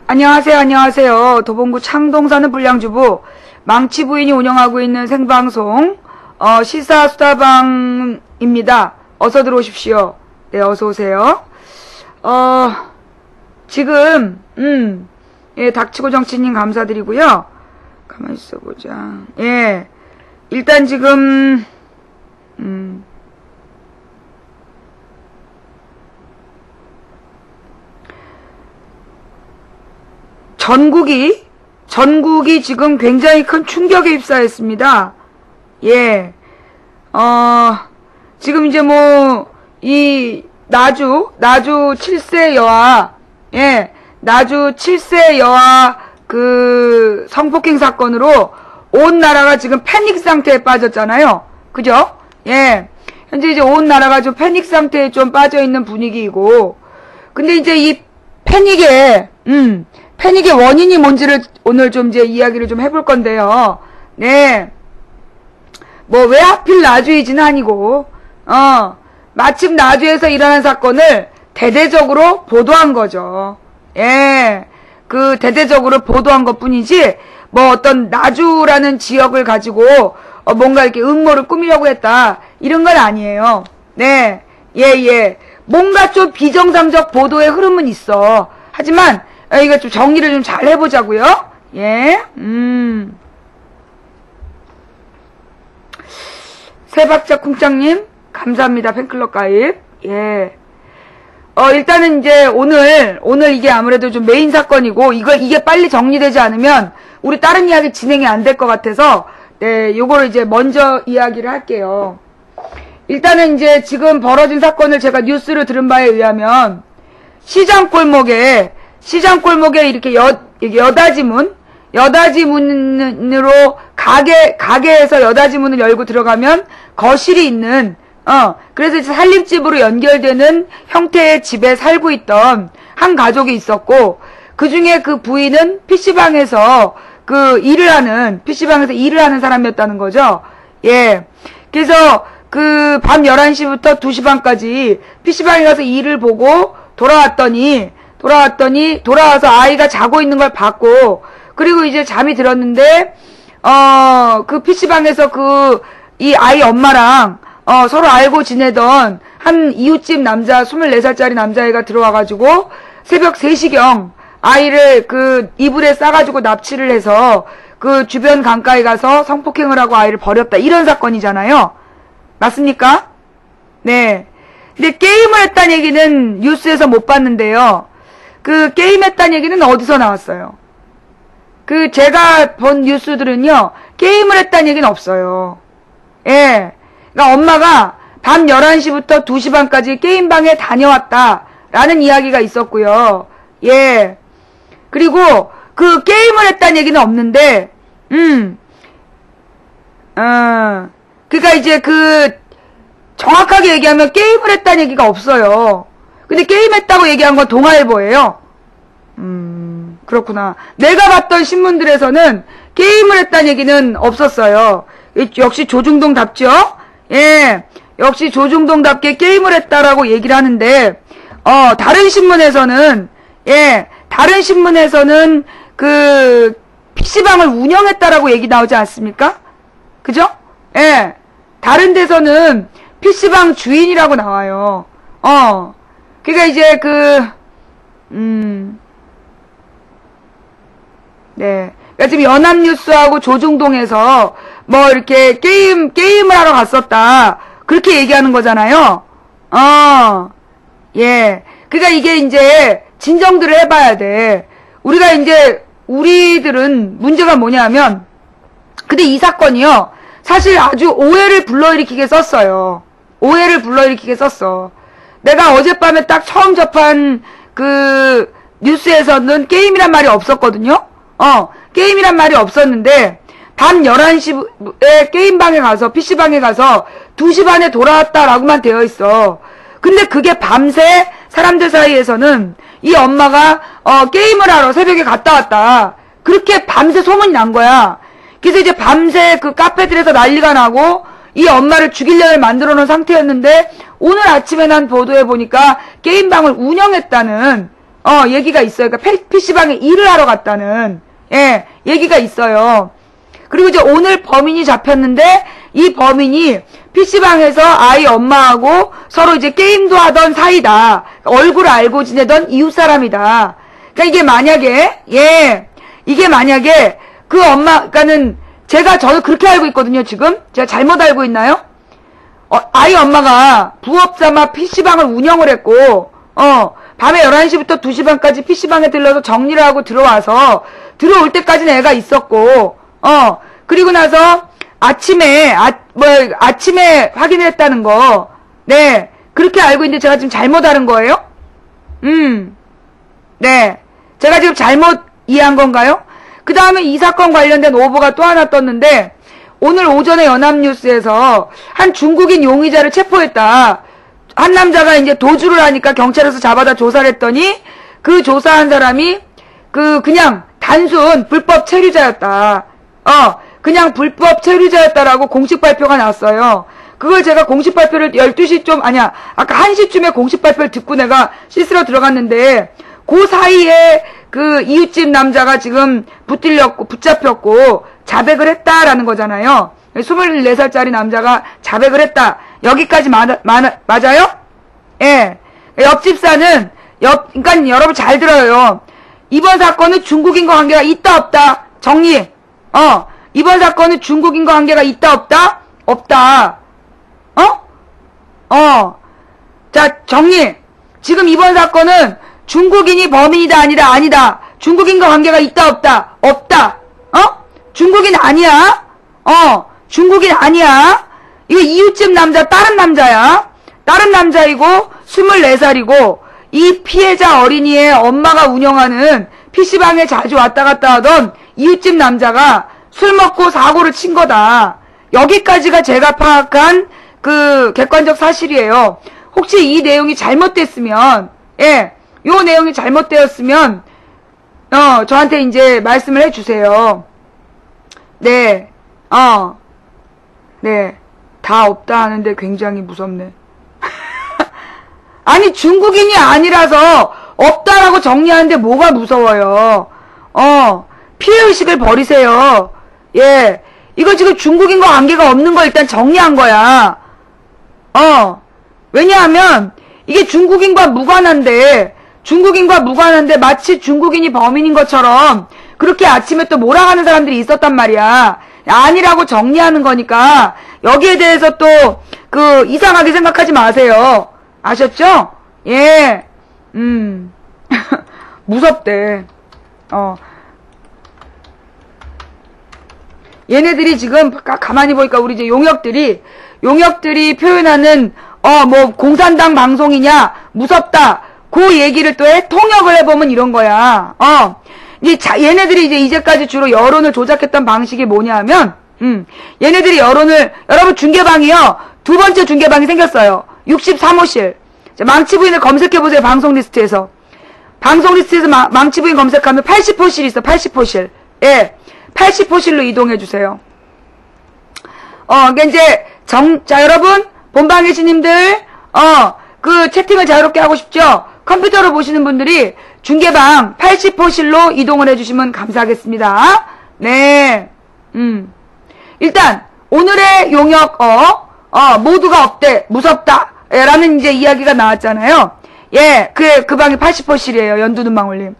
안녕하세요, 안녕하세요. 도봉구 창동 사는 불량주부 망치 부인이 운영하고 있는 생방송 시사 수다방입니다. 어서 들어오십시오. 네, 어서 오세요. 지금 예, 닥치고 정치님 감사드리고요. 가만히 있어보자. 예, 일단 지금 전국이 지금 굉장히 큰 충격에 휩싸였습니다. 예. 지금 이제 이 나주 7세 여아, 예, 나주 7세 여아 그 성폭행 사건으로 온 나라가 지금 패닉 상태에 빠졌잖아요. 그죠? 예. 현재 이제 온 나라가 좀 패닉 상태에 좀 빠져 있는 분위기이고, 근데 이제 이 패닉의 원인이 뭔지를 오늘 좀 이제 이야기를 좀 해볼 건데요. 네. 왜 하필 나주이지는 아니고, 마침 나주에서 일어난 사건을 대대적으로 보도한 거죠. 예. 그 대대적으로 보도한 것 뿐이지, 어떤 나주라는 지역을 가지고, 뭔가 이렇게 음모를 꾸미려고 했다. 이런 건 아니에요. 네. 예. 뭔가 좀 비정상적 보도의 흐름은 있어. 하지만, 이거 좀 정리를 좀 잘 해보자고요. 예. 세박자 쿵짱님 감사합니다. 팬클럽 가입. 예. 일단은 이제 오늘 이게 아무래도 좀 메인 사건이고 이게 빨리 정리되지 않으면 우리 다른 이야기 진행이 안 될 것 같아서 네, 요거를 이제 먼저 이야기를 할게요. 일단은 이제 지금 벌어진 사건을 제가 뉴스를 들은 바에 의하면 시장 골목에 이렇게 여다지문으로 가게에서 여다지문을 열고 들어가면 거실이 있는, 그래서 이제 살림집으로 연결되는 형태의 집에 살고 있던 한 가족이 있었고, 그 중에 그 부인은 PC방에서 일을 하는 사람이었다는 거죠. 예. 그래서 밤 11시부터 2시 반까지 PC방에 가서 일을 보고 돌아와서 아이가 자고 있는 걸 봤고, 그리고 이제 잠이 들었는데, 그 PC방에서 이 아이 엄마랑, 서로 알고 지내던 한 이웃집 24살짜리 남자애가 들어와가지고, 새벽 3시경 아이를 이불에 싸가지고 납치를 해서, 주변 강가에 가서 성폭행을 하고 아이를 버렸다. 이런 사건이잖아요. 맞습니까? 네. 근데 게임을 했다는 얘기는 뉴스에서 못 봤는데요. 게임했다는 얘기는 어디서 나왔어요? 제가 본 뉴스들은요, 게임을 했다는 얘기는 없어요. 예. 그러니까 엄마가 밤 11시부터 2시 반까지 게임방에 다녀왔다라는 이야기가 있었고요. 예. 그리고 게임을 했다는 얘기는 없는데, 그러니까 이제 정확하게 얘기하면 게임을 했다는 얘기가 없어요. 근데 게임했다고 얘기한 건 동아일보예요. 그렇구나. 내가 봤던 신문들에서는 게임을 했다는 얘기는 없었어요. 역시 조중동답죠? 예. 역시 조중동답게 게임을 했다라고 얘기를 하는데, 다른 신문에서는 PC방을 운영했다라고 얘기 나오지 않습니까? 그죠? 예. 다른 데서는 PC방 주인이라고 나와요. 그러니까 이제 네. 그러니까 지금 연합뉴스하고 조중동에서 이렇게 게임을 하러 갔었다. 그렇게 얘기하는 거잖아요. 예. 그러니까 이게 이제 진정들을 해봐야 돼. 우리들은 문제가 뭐냐면, 근데 이 사건이요. 사실 아주 오해를 불러일으키게 썼어요. 내가 어젯밤에 딱 처음 접한 뉴스에서는 게임이란 말이 없었거든요. 게임이란 말이 없었는데, 밤 11시에 게임방에 가서, PC방에 가서 2시 반에 돌아왔다라고만 되어 있어. 근데 그게 밤새 사람들 사이에서는 이 엄마가, 게임을 하러 새벽에 갔다 왔다. 그렇게 밤새 소문이 난 거야. 그래서 이제 밤새 카페들에서 난리가 나고, 이 엄마를 죽이려고 만들어 놓은 상태였는데, 오늘 아침에 난 보도해 보니까 게임방을 운영했다는 얘기가 있어요. 그러니까 PC방에 일을 하러 갔다는, 예, 얘기가 있어요. 그리고 이제 오늘 범인이 잡혔는데, 이 범인이 PC방에서 아이 엄마하고 서로 이제 게임도 하던 사이다. 얼굴을 알고 지내던 이웃사람이다. 그러니까 이게 만약에, 예, 이게 만약에 그 엄마가는 저는 그렇게 알고 있거든요, 지금. 제가 잘못 알고 있나요? 아이 엄마가 부업삼아 PC방을 운영을 했고, 밤에 11시부터 2시 반까지 PC방에 들러서 정리를 하고 들어와서, 들어올 때까지는 애가 있었고, 그리고 나서 아침에 확인을 했다는 거, 네. 그렇게 알고 있는데 제가 지금 잘못 알은 거예요? 네. 제가 지금 잘못 이해한 건가요? 그 다음에 이 사건 관련된 오보가 또 하나 떴는데, 오늘 오전에 연합뉴스에서 한 중국인 용의자를 체포했다. 한 남자가 이제 도주를 하니까 경찰에서 잡아다 조사를 했더니 그 조사한 사람이 그냥 단순 불법 체류자였다. 그냥 불법 체류자였다라고 공식 발표가 났어요. 그걸 제가 공식 발표를 12시 아까 1시쯤에 공식 발표를 듣고 내가 씻으러 들어갔는데 그 사이에 그 이웃집 남자가 지금 붙잡혔고 자백을 했다라는 거잖아요. 24살짜리 남자가 자백을 했다. 여기까지 맞아요? 예. 옆집사는 그러니까 여러분 잘 들어요. 이번 사건은 중국인과 관계가 있다 없다. 정리. 이번 사건은 중국인과 관계가 있다 없다? 없다. 자, 정리. 지금 이번 사건은 중국인이 범인이다 아니다 아니다. 중국인과 관계가 있다 없다? 없다. 중국인 아니야. 중국인 아니야. 이거 이웃집 남자 다른 남자야. 다른 남자이고 24살이고 이 피해자 어린이의 엄마가 운영하는 PC방에 자주 왔다 갔다 하던 이웃집 남자가 술 먹고 사고를 친 거다. 여기까지가 제가 파악한 그 객관적 사실이에요. 혹시 이 내용이 잘못됐으면, 예, 요 내용이 잘못되었으면, 저한테 이제 말씀을 해주세요. 네, 네, 다 없다 하는데 굉장히 무섭네. 아니, 중국인이 아니라서 없다라고 정리하는데 뭐가 무서워요. 피해의식을 버리세요. 예, 이거 지금 중국인과 관계가 없는 거 일단 정리한 거야. 왜냐하면 이게 중국인과 무관한데 마치 중국인이 범인인 것처럼 그렇게 아침에 또 몰아가는 사람들이 있었단 말이야. 아니라고 정리하는 거니까 여기에 대해서 또 이상하게 생각하지 마세요. 아셨죠? 예. 무섭대. 얘네들이 지금 가만히 보니까 우리 이제 용역들이 표현하는 공산당 방송이냐 무섭다. 그 얘기를 또 통역을 해보면 이런 거야. 얘네들이 이제까지 주로 여론을 조작했던 방식이 뭐냐면 얘네들이 여러분 중계방이요. 두 번째 중계방이 생겼어요. 63호실. 망치부인을 검색해보세요. 방송 리스트에서 망치부인 검색하면 80호실이 있어. 80호실. 예. 80호실로 이동해주세요. 그러니까 이제, 자, 여러분, 본방 계시님들, 그 채팅을 자유롭게 하고 싶죠? 컴퓨터로 보시는 분들이 중계방 80호실로 이동을 해주시면 감사하겠습니다. 네. 일단, 오늘의 용역, 모두가 없대, 무섭다, 라는 이제 이야기가 나왔잖아요. 예, 그 방이 80호실이에요. 연두눈망울님.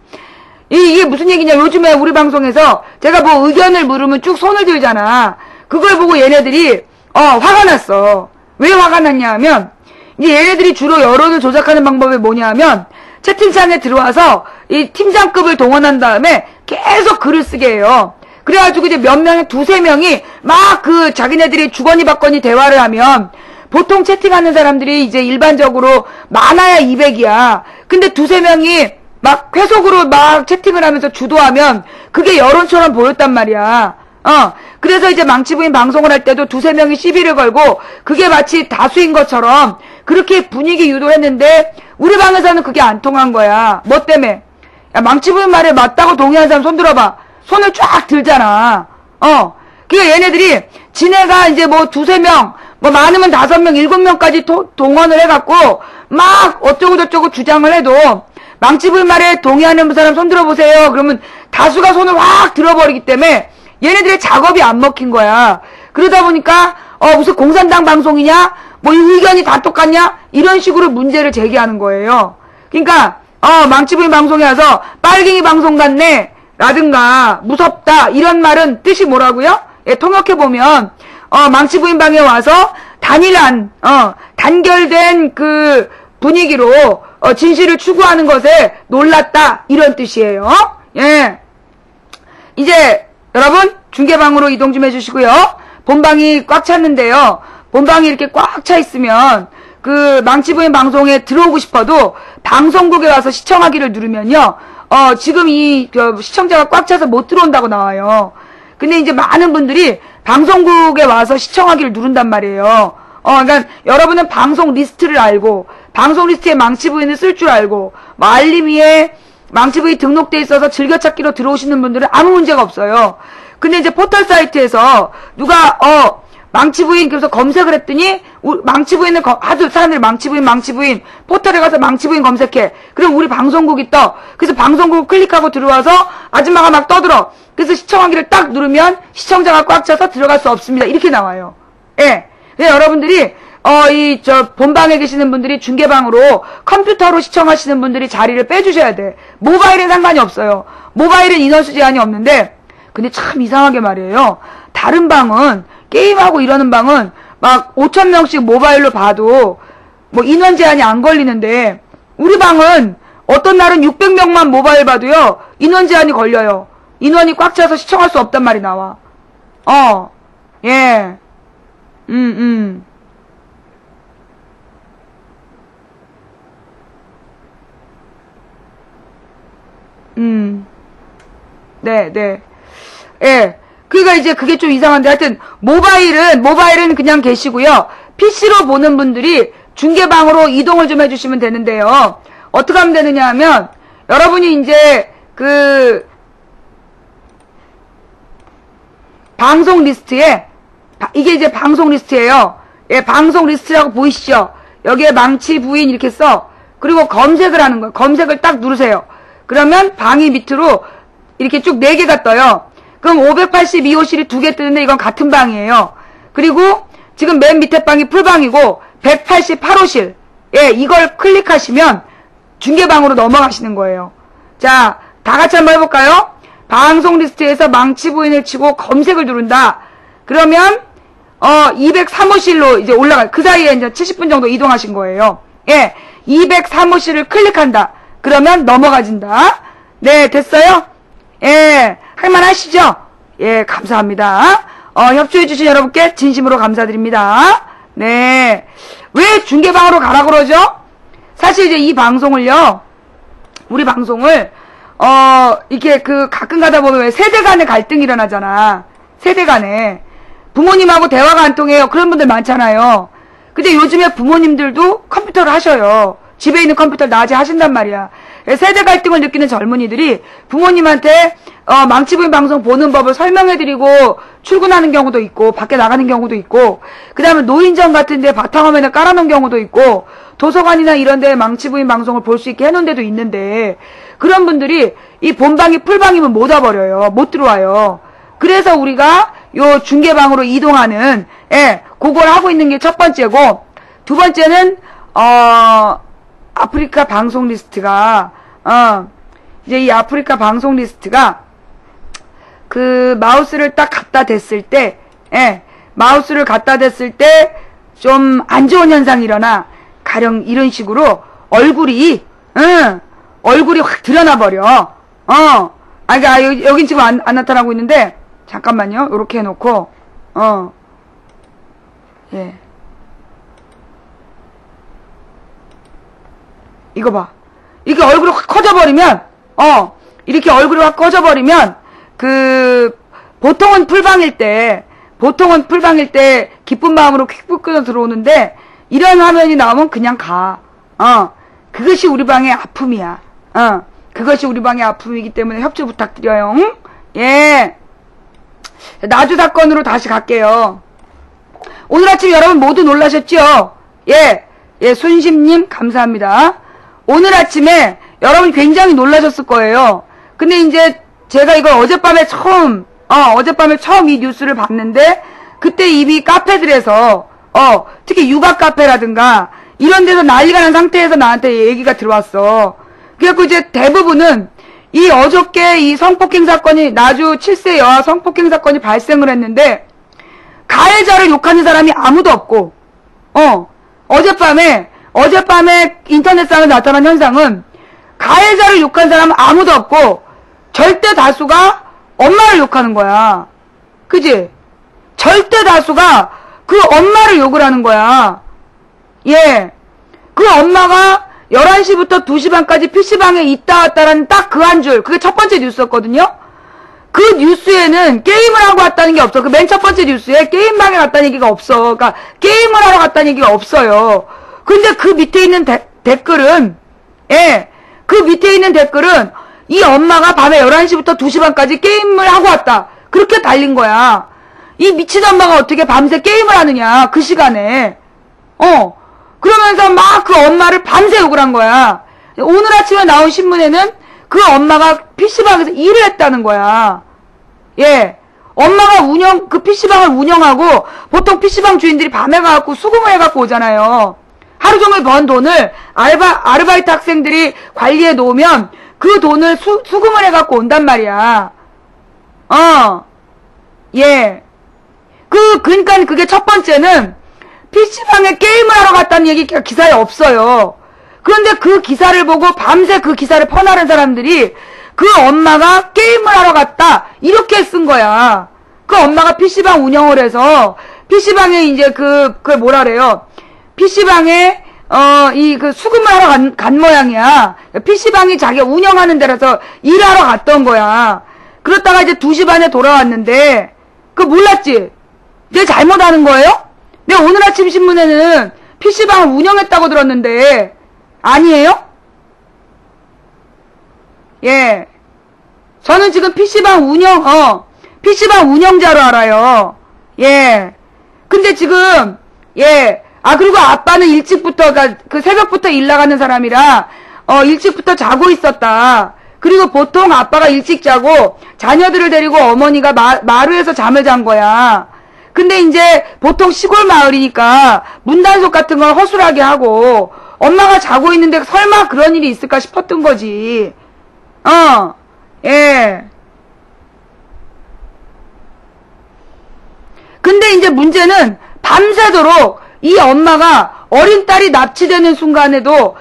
이게 무슨 얘기냐. 요즘에 우리 방송에서 제가 뭐 의견을 물으면 쭉 손을 들잖아. 그걸 보고 얘네들이, 화가 났어. 왜 화가 났냐 하면, 이제 얘네들이 주로 여론을 조작하는 방법이 뭐냐 하면, 채팅창에 들어와서 이 팀장급을 동원한 다음에 계속 글을 쓰게 해요. 그래가지고 이제 몇 명의 두세 명이 막 자기네들이 주거니 받거니 대화를 하면, 보통 채팅하는 사람들이 이제 일반적으로 많아야 200이야. 근데 두세 명이 막 회속으로 막 채팅을 하면서 주도하면 그게 여론처럼 보였단 말이야. 그래서 이제 망치부인 방송을 할 때도 두세 명이 시비를 걸고 그게 마치 다수인 것처럼 그렇게 분위기 유도했는데 우리 방에서는 그게 안 통한 거야. 뭐 때문에? 야, 망치부인 말에 맞다고 동의하는 사람 손 들어봐. 손을 쫙 들잖아. 그러니까 얘네들이 지네가 이제 뭐 두세 명, 뭐 많으면 5명, 7명까지 동원을 해갖고 막 어쩌고저쩌고 주장을 해도 망치 부인 말에 동의하는 사람 손 들어보세요. 그러면 다수가 손을 확 들어버리기 때문에 얘네들의 작업이 안 먹힌 거야. 그러다 보니까 무슨 공산당 방송이냐? 뭐 의견이 다 똑같냐? 이런 식으로 문제를 제기하는 거예요. 그러니까 망치 부인 방송에 와서 빨갱이 방송 같네 라든가 무섭다 이런 말은 뜻이 뭐라고요? 예, 통역해보면 망치 부인 방에 와서 단일한 단결된 그 분위기로 진실을 추구하는 것에 놀랐다 이런 뜻이에요. 예. 이제 여러분 중계방으로 이동 좀 해주시고요. 본방이 꽉 찼는데요. 본방이 이렇게 꽉 차 있으면 그 망치 부인 방송에 들어오고 싶어도 방송국에 와서 시청하기를 누르면요. 지금 이 시청자가 꽉 차서 못 들어온다고 나와요. 근데 이제 많은 분들이 방송국에 와서 시청하기를 누른단 말이에요. 그러니까 여러분은 방송 리스트를 알고 방송 리스트에 망치 부인을 쓸 줄 알고 뭐 알림 위에 망치 부인 등록돼 있어서 즐겨찾기로 들어오시는 분들은 아무 문제가 없어요. 근데 이제 포털 사이트에서 누가 망치 부인 그래서 검색을 했더니 망치 부인을 하도 사람들이 망치 부인 포털에 가서 망치 부인 검색해. 그럼 우리 방송국이 떠. 그래서 방송국 클릭하고 들어와서 아줌마가 막 떠들어. 그래서 시청하기를 딱 누르면 시청자가 꽉 차서 들어갈 수 없습니다. 이렇게 나와요. 예. 근데 여러분들이 본방에 계시는 분들이 중계방으로 컴퓨터로 시청하시는 분들이 자리를 빼주셔야 돼. 모바일은 상관이 없어요. 모바일은 인원수 제한이 없는데 근데 참 이상하게 말이에요. 다른 방은 게임하고 이러는 방은 막 5,000명씩 모바일로 봐도 뭐 인원 제한이 안 걸리는데 우리 방은 어떤 날은 600명만 모바일 봐도요 인원 제한이 걸려요. 인원이 꽉 차서 시청할 수 없단 말이 나와. 예. 네. 예. 그러니까 이제 그게 좀 이상한데 하여튼 모바일은 그냥 계시고요. PC로 보는 분들이 중계방으로 이동을 좀 해주시면 되는데요. 어떻게 하면 되느냐 하면 여러분이 이제 그 방송 리스트에 이게 이제 방송 리스트예요. 예, 방송 리스트라고 보이시죠? 여기에 망치 부인 이렇게 써. 그리고 검색을 하는 거예요. 검색을 딱 누르세요. 그러면 방이 밑으로 이렇게 쭉 4개가 떠요. 그럼 582호실이 2개 뜨는데 이건 같은 방이에요. 그리고 지금 맨 밑에 방이 풀방이고 188호실. 예, 이걸 클릭하시면 중계방으로 넘어가시는 거예요. 자, 다 같이 한번 해볼까요? 방송 리스트에서 망치 부인을 치고 검색을 누른다. 그러면 203호실로 이제 올라가요. 그 사이에 이제 70분 정도 이동하신 거예요. 예, 203호실을 클릭한다. 그러면 넘어가진다. 네, 됐어요? 예, 할만하시죠? 예, 감사합니다. 협조해주신 여러분께 진심으로 감사드립니다. 네. 왜 중계방으로 가라 그러죠? 사실 이제 이 방송을요, 우리 방송을, 이렇게 가끔 가다 보면 왜 세대 간의 갈등이 일어나잖아. 세대 간에. 부모님하고 대화가 안 통해요. 그런 분들 많잖아요. 근데 요즘에 부모님들도 컴퓨터를 하셔요. 집에 있는 컴퓨터를 낮에 하신단 말이야. 세대 갈등을 느끼는 젊은이들이 부모님한테 망치 부인 방송 보는 법을 설명해드리고 출근하는 경우도 있고 밖에 나가는 경우도 있고 그 다음에 노인정 같은 데 바탕화면을 깔아놓은 경우도 있고 도서관이나 이런 데 망치 부인 방송을 볼 수 있게 해놓은 데도 있는데 그런 분들이 이 본방이 풀방이면 못 와버려요. 못 들어와요. 그래서 우리가 요 중계방으로 이동하는 그걸 하고 있는 게 첫 번째고 두 번째는 아프리카 방송 리스트가 이제 이 아프리카 방송 리스트가 그 마우스를 딱 갖다 댔을 때 마우스를 갖다 댔을 때 좀 안 좋은 현상이 일어나 가령 이런 식으로 얼굴이 확 드러나 버려. 그러니까 여긴 지금 안 나타나고 있는데 잠깐만요. 요렇게 해놓고 예. 이거 봐. 이렇게 얼굴이 확 커져버리면, 이렇게 얼굴이 확 커져버리면, 보통은 풀방일 때, 기쁜 마음으로 퀵북 끊어 들어오는데, 이런 화면이 나오면 그냥 가. 그것이 우리 방의 아픔이야. 그것이 우리 방의 아픔이기 때문에 협조 부탁드려요. 응? 예. 나주 사건으로 다시 갈게요. 오늘 아침 여러분 모두 놀라셨죠? 예. 예, 순심님, 감사합니다. 오늘 아침에 여러분 굉장히 놀라셨을 거예요. 근데 이제 제가 이걸 어젯밤에 처음 이 뉴스를 봤는데, 그때 이미 카페들에서, 특히 육아 카페라든가, 이런 데서 난리가 난 상태에서 나한테 얘기가 들어왔어. 그래갖고 이제 대부분은, 어저께 이 성폭행 사건이, 나주 7세 여아 성폭행 사건이 발생을 했는데, 가해자를 욕하는 사람이 아무도 없고, 어젯밤에 인터넷상에 나타난 현상은, 가해자를 욕한 사람은 아무도 없고, 절대 다수가 엄마를 욕하는 거야. 그지? 절대 다수가 그 엄마를 욕을 하는 거야. 예. 그 엄마가 11시부터 2시 반까지 PC방에 있다 왔다라는 딱 그 한 줄. 그게 첫 번째 뉴스였거든요? 그 뉴스에는 게임을 하고 왔다는 게 없어. 그 맨 첫 번째 뉴스에 게임방에 갔다는 얘기가 없어. 그러니까 게임을 하러 갔다는 얘기가 없어요. 근데 그 밑에 있는 댓글은, 예. 그 밑에 있는 댓글은 이 엄마가 밤에 11시부터 2시 반까지 게임을 하고 왔다. 그렇게 달린 거야. 이 미친 엄마가 어떻게 밤새 게임을 하느냐. 그 시간에. 그러면서 막 그 엄마를 밤새 욕을 한 거야. 오늘 아침에 나온 신문에는 그 엄마가 PC방에서 일을 했다는 거야. 예. 엄마가 그 PC방을 운영하고, 보통 PC방 주인들이 밤에 가갖고 수금을 해갖고 오잖아요. 하루 종일 번 돈을 아르바이트 학생들이 관리해 놓으면 그 돈을 수금을 해갖고 온단 말이야. 예. 그러니까 그게 첫 번째는 PC방에 게임을 하러 갔다는 얘기가 기사에 없어요. 그런데 그 기사를 보고 밤새 그 기사를 퍼나른 사람들이 그 엄마가 게임을 하러 갔다. 이렇게 쓴 거야. 그 엄마가 PC방 운영을 해서, PC방에 이제 뭐라래요. PC방에, 수금을 하러 간 모양이야. PC방이 자기가 운영하는 데라서 일하러 갔던 거야. 그렇다가 이제 2시 반에 돌아왔는데, 몰랐지? 내가 잘못하는 거예요? 내가 오늘 아침 신문에는 PC방을 운영했다고 들었는데, 아니에요? 예. 저는 지금 PC방 운영자로 알아요. 예. 근데 지금, 예. 그리고 아빠는 일찍부터, 그 새벽부터 일 나가는 사람이라, 일찍부터 자고 있었다. 그리고 보통 아빠가 일찍 자고, 자녀들을 데리고 어머니가 마루에서 잠을 잔 거야. 근데 이제 보통 시골 마을이니까 문단속 같은 걸 허술하게 하고, 엄마가 자고 있는데 설마 그런 일이 있을까 싶었던 거지. 예. 근데 이제 문제는 밤새도록 이 엄마가 어린 딸이 납치되는 순간에도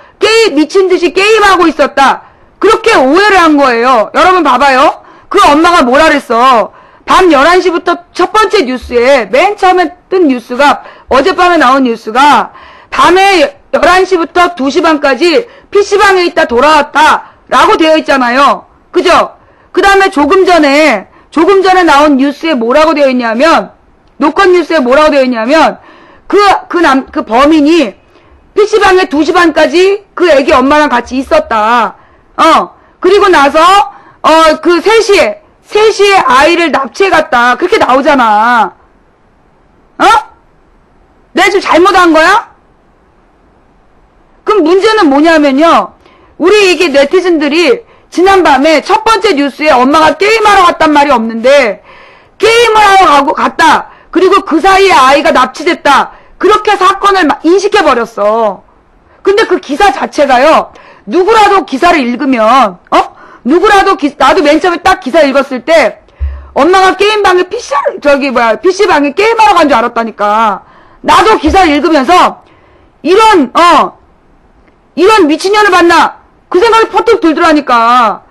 미친 듯이 게임하고 있었다. 그렇게 오해를 한 거예요. 여러분 봐봐요. 그 엄마가 뭐라 그랬어. 밤 11시부터 첫 번째 뉴스에, 맨 처음에 뜬 뉴스가, 어젯밤에 나온 뉴스가, 밤에 11시부터 2시 반까지 PC방에 있다 돌아왔다. 라고 되어 있잖아요. 그죠? 그 다음에 조금 전에 나온 뉴스에 뭐라고 되어 있냐면, 노컷 뉴스에 뭐라고 되어 있냐면, 그 범인이 PC방에 2시 반까지 그 애기 엄마랑 같이 있었다. 그리고 나서, 3시에 아이를 납치해 갔다. 그렇게 나오잖아. 내가 지금 잘못한 거야? 그럼 문제는 뭐냐면요. 우리 이게 네티즌들이 지난밤에 첫 번째 뉴스에 엄마가 게임하러 갔단 말이 없는데, 게임을 하러 갔다. 그리고 그 사이에 아이가 납치됐다. 그렇게 사건을 인식해버렸어. 근데 그 기사 자체가요. 누구라도 기사를 읽으면, 나도 맨 처음에 딱 기사 읽었을 때, 엄마가 게임방에 PC방에 게임하러 간 줄 알았다니까. 나도 기사를 읽으면서, 이런 미친년을 봤나? 그 생각이 퍼뜩 들더라니까.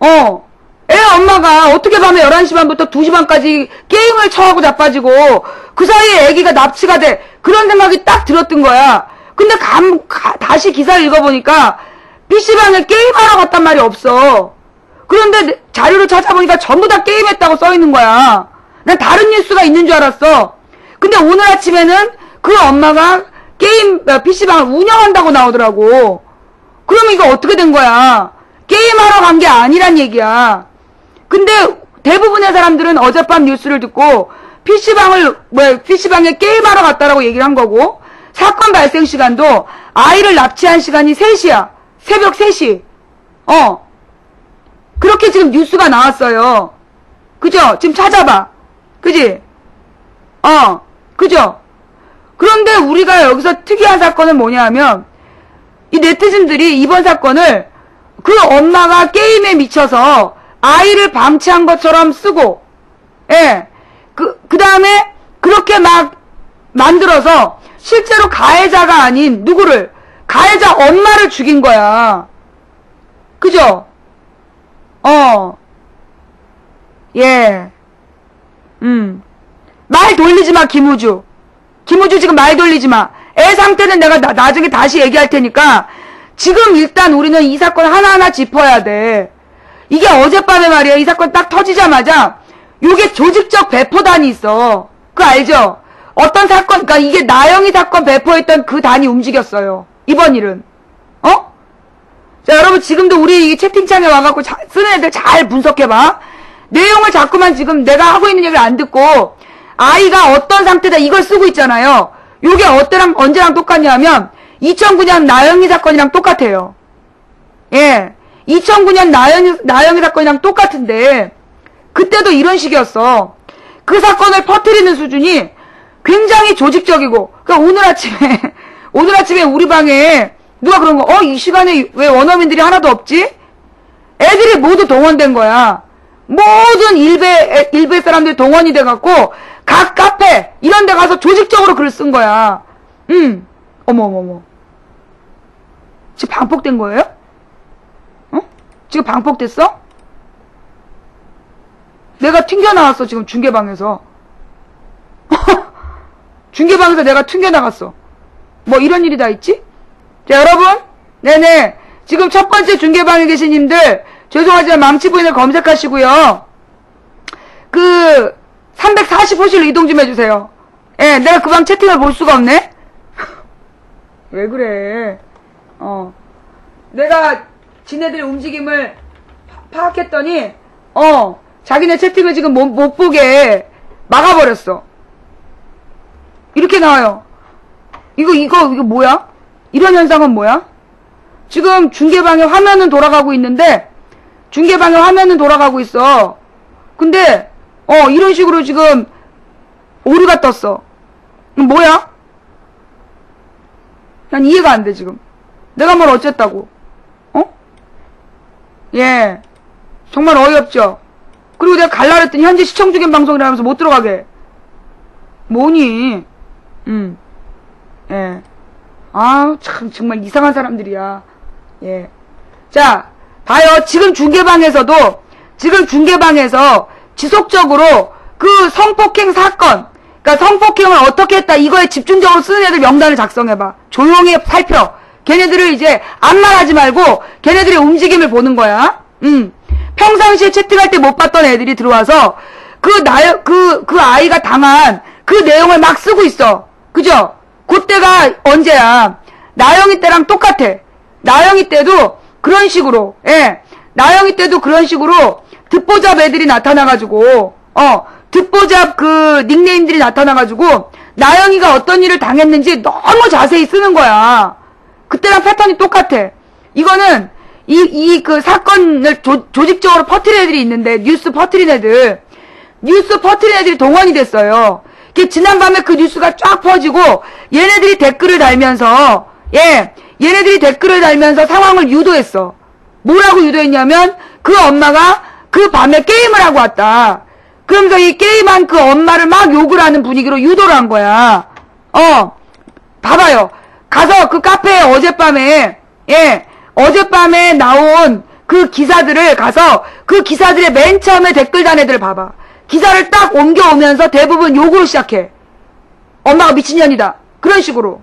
애 엄마가 어떻게 밤에 11시 반부터 2시 반까지 게임을 쳐하고 자빠지고, 그 사이에 애기가 납치가 돼. 그런 생각이 딱 들었던 거야. 근데 다시 기사를 읽어보니까, PC방에 게임하러 갔단 말이 없어. 그런데 자료를 찾아보니까 전부 다 게임했다고 써있는 거야. 난 다른 뉴스가 있는 줄 알았어. 근데 오늘 아침에는 그 엄마가 PC방을 운영한다고 나오더라고. 그러면 이거 어떻게 된 거야? 게임하러 간 게 아니란 얘기야. 근데 대부분의 사람들은 어젯밤 뉴스를 듣고 PC방에 게임하러 갔다라고 얘기를 한 거고, 사건 발생 시간도 아이를 납치한 시간이 3시야. 새벽 3시. 그렇게 지금 뉴스가 나왔어요. 그죠? 지금 찾아봐. 그지? 그죠? 그런데 우리가 여기서 특이한 사건은 뭐냐면, 이 네티즌들이 이번 사건을 그 엄마가 게임에 미쳐서 아이를 방치한 것처럼 쓰고, 예. 그 다음에 그렇게 막 만들어서 실제로 가해자가 아닌 누구를, 가해자 엄마를 죽인 거야. 그죠? 예. 말 돌리지 마, 김우주. 김우주 지금 말 돌리지 마. 애 상태는 내가 나중에 다시 얘기할 테니까 지금 일단 우리는 이 사건 하나하나 짚어야 돼. 이게 어젯밤에 말이야. 이 사건 딱 터지자마자 요게 조직적 배포단이 있어. 그거 알죠? 어떤 사건, 그러니까 이게 나영이 사건 배포했던 그 단이 움직였어요. 이번 일은. 자, 여러분 지금도 우리 이 채팅창에 와갖고 쓰는 애들 잘 분석해봐. 내용을 자꾸만 지금 내가 하고 있는 얘기를 안 듣고 아이가 어떤 상태다 이걸 쓰고 있잖아요. 요게 어때랑 언제랑 똑같냐면 2009년 나영이 사건이랑 똑같아요. 예. 2009년 나영이 사건이랑 똑같은데 그때도 이런 식이었어. 그 사건을 퍼뜨리는 수준이 굉장히 조직적이고. 그러니까 오늘 아침에 우리 방에 누가 그런 거, 이 시간에 왜 원어민들이 하나도 없지? 애들이 모두 동원된 거야. 모든 일베 사람들이 동원이 돼갖고 각 카페 이런 데 가서 조직적으로 글을 쓴 거야. 어머머머. 지금 방폭된 거예요? 지금 방폭됐어? 내가 튕겨나왔어 지금 중계방에서. 중계방에서 내가 튕겨나갔어. 뭐 이런 일이 다 있지? 자, 여러분, 네네, 지금 첫 번째 중계방에 계신 님들 죄송하지만 망치부인을 검색하시고요. 340호실로 이동 좀 해주세요. 예, 내가 그 방 채팅을 볼 수가 없네? 왜 그래? 내가 지네들의 움직임을 파악했더니, 자기네 채팅을 지금 못 보게 막아버렸어. 이렇게 나와요. 이거 뭐야? 이런 현상은 뭐야? 지금 중계방에 화면은 돌아가고 있는데, 중계방에 화면은 돌아가고 있어. 근데, 이런 식으로 지금, 오류가 떴어. 뭐야? 난 이해가 안 돼, 지금. 내가 뭘 어쨌다고. 예. 정말 어이없죠? 그리고 내가 갈라 그랬더니 현재 시청 중인 방송이라면서 못 들어가게. 뭐니? 예. 참, 정말 이상한 사람들이야. 예. 자, 봐요. 지금 중계방에서 지속적으로 그 성폭행 사건, 그러니까 성폭행을 어떻게 했다, 이거에 집중적으로 쓰는 애들 명단을 작성해봐. 조용히 살펴. 걔네들을 이제 아무 말하지 말고 걔네들의 움직임을 보는 거야. 평상시에 채팅할 때 못 봤던 애들이 들어와서 그 아이가 당한 그 내용을 막 쓰고 있어. 그죠? 그때가 언제야? 나영이 때랑 똑같아. 나영이 때도 그런 식으로, 예. 나영이 때도 그런 식으로 듣보잡 애들이 나타나가지고, 듣보잡 그 닉네임들이 나타나가지고, 나영이가 어떤 일을 당했는지 너무 자세히 쓰는 거야. 그때랑 패턴이 똑같아. 이거는, 그 사건을 조직적으로 퍼뜨린 애들이 있는데, 뉴스 퍼뜨린 애들이 동원이 됐어요. 지난밤에 그 뉴스가 쫙 퍼지고, 얘네들이 댓글을 달면서, 얘네들이 댓글을 달면서 상황을 유도했어. 뭐라고 유도했냐면, 그 엄마가 그 밤에 게임을 하고 왔다. 그러면서 이 게임한 그 엄마를 막 욕을 하는 분위기로 유도를 한 거야. 봐봐요. 가서 그 카페에 어젯밤에 나온 그 기사들을 가서 그 기사들의 맨 처음에 댓글 단 애들 봐봐. 기사를 딱 옮겨오면서 대부분 욕으로 시작해. 엄마가 미친년이다. 그런 식으로.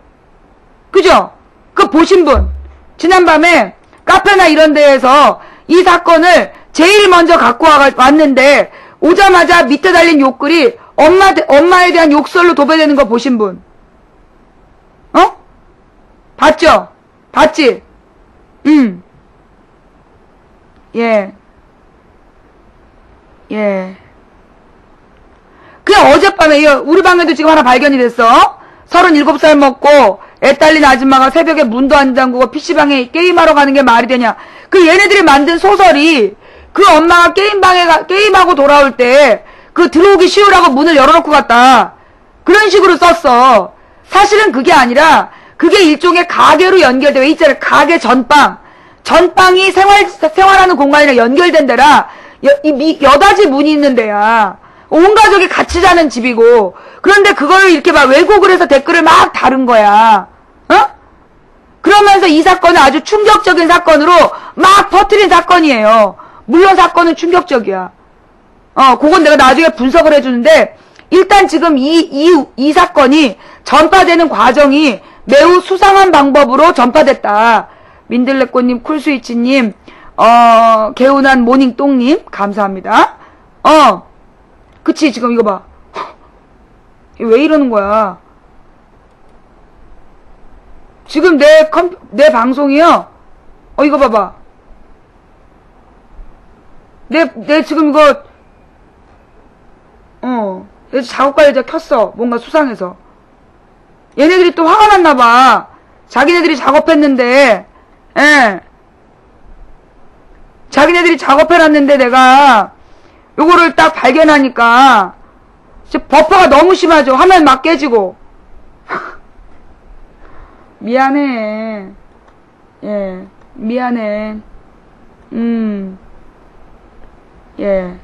그죠? 그 보신 분. 지난밤에 카페나 이런 데에서 이 사건을 제일 먼저 갖고 왔는데 오자마자 밑에 달린 욕글이 엄마에 대한 욕설로 도배되는 거 보신 분. 봤죠? 봤지? 예. 그냥 어젯밤에 우리 방에도 지금 하나 발견이 됐어. 37살 먹고 애 딸린 아줌마가 새벽에 문도 안 잠그고 PC방에 게임하러 가는 게 말이 되냐. 그 얘네들이 만든 소설이 그 엄마가 게임하고 돌아올 때 그 들어오기 쉬우라고 문을 열어놓고 갔다. 그런 식으로 썼어. 사실은 그게 아니라 그게 일종의 가게로 연결돼. 왜 있잖아. 가게 전방. 전방이 생활하는 공간이랑 연결된 데라 여닫이 문이 있는 데야. 온 가족이 같이 자는 집이고. 그런데 그걸 이렇게 막 왜곡을 해서 댓글을 막 다룬 거야. 어? 그러면서 이 사건은 아주 충격적인 사건으로 막 퍼뜨린 사건이에요. 물론 사건은 충격적이야. 그건 내가 나중에 분석을 해주는데, 일단 지금 이 사건이 전파되는 과정이 매우 수상한 방법으로 전파됐다. 민들레꽃님, 쿨스위치님, 개운한 모닝똥님, 감사합니다. 그치, 지금 이거 봐. 왜 이러는 거야? 지금 내 방송이요? 이거 봐봐. 내 지금 이거, 내 작업관리자 켰어. 뭔가 수상해서. 얘네들이 또 화가 났나봐. 자기네들이 작업했는데, 자기네들이 작업해놨는데 내가 요거를 딱 발견하니까 버퍼가 너무 심하죠. 화면 막 깨지고. 미안해. 예, 미안해. 예.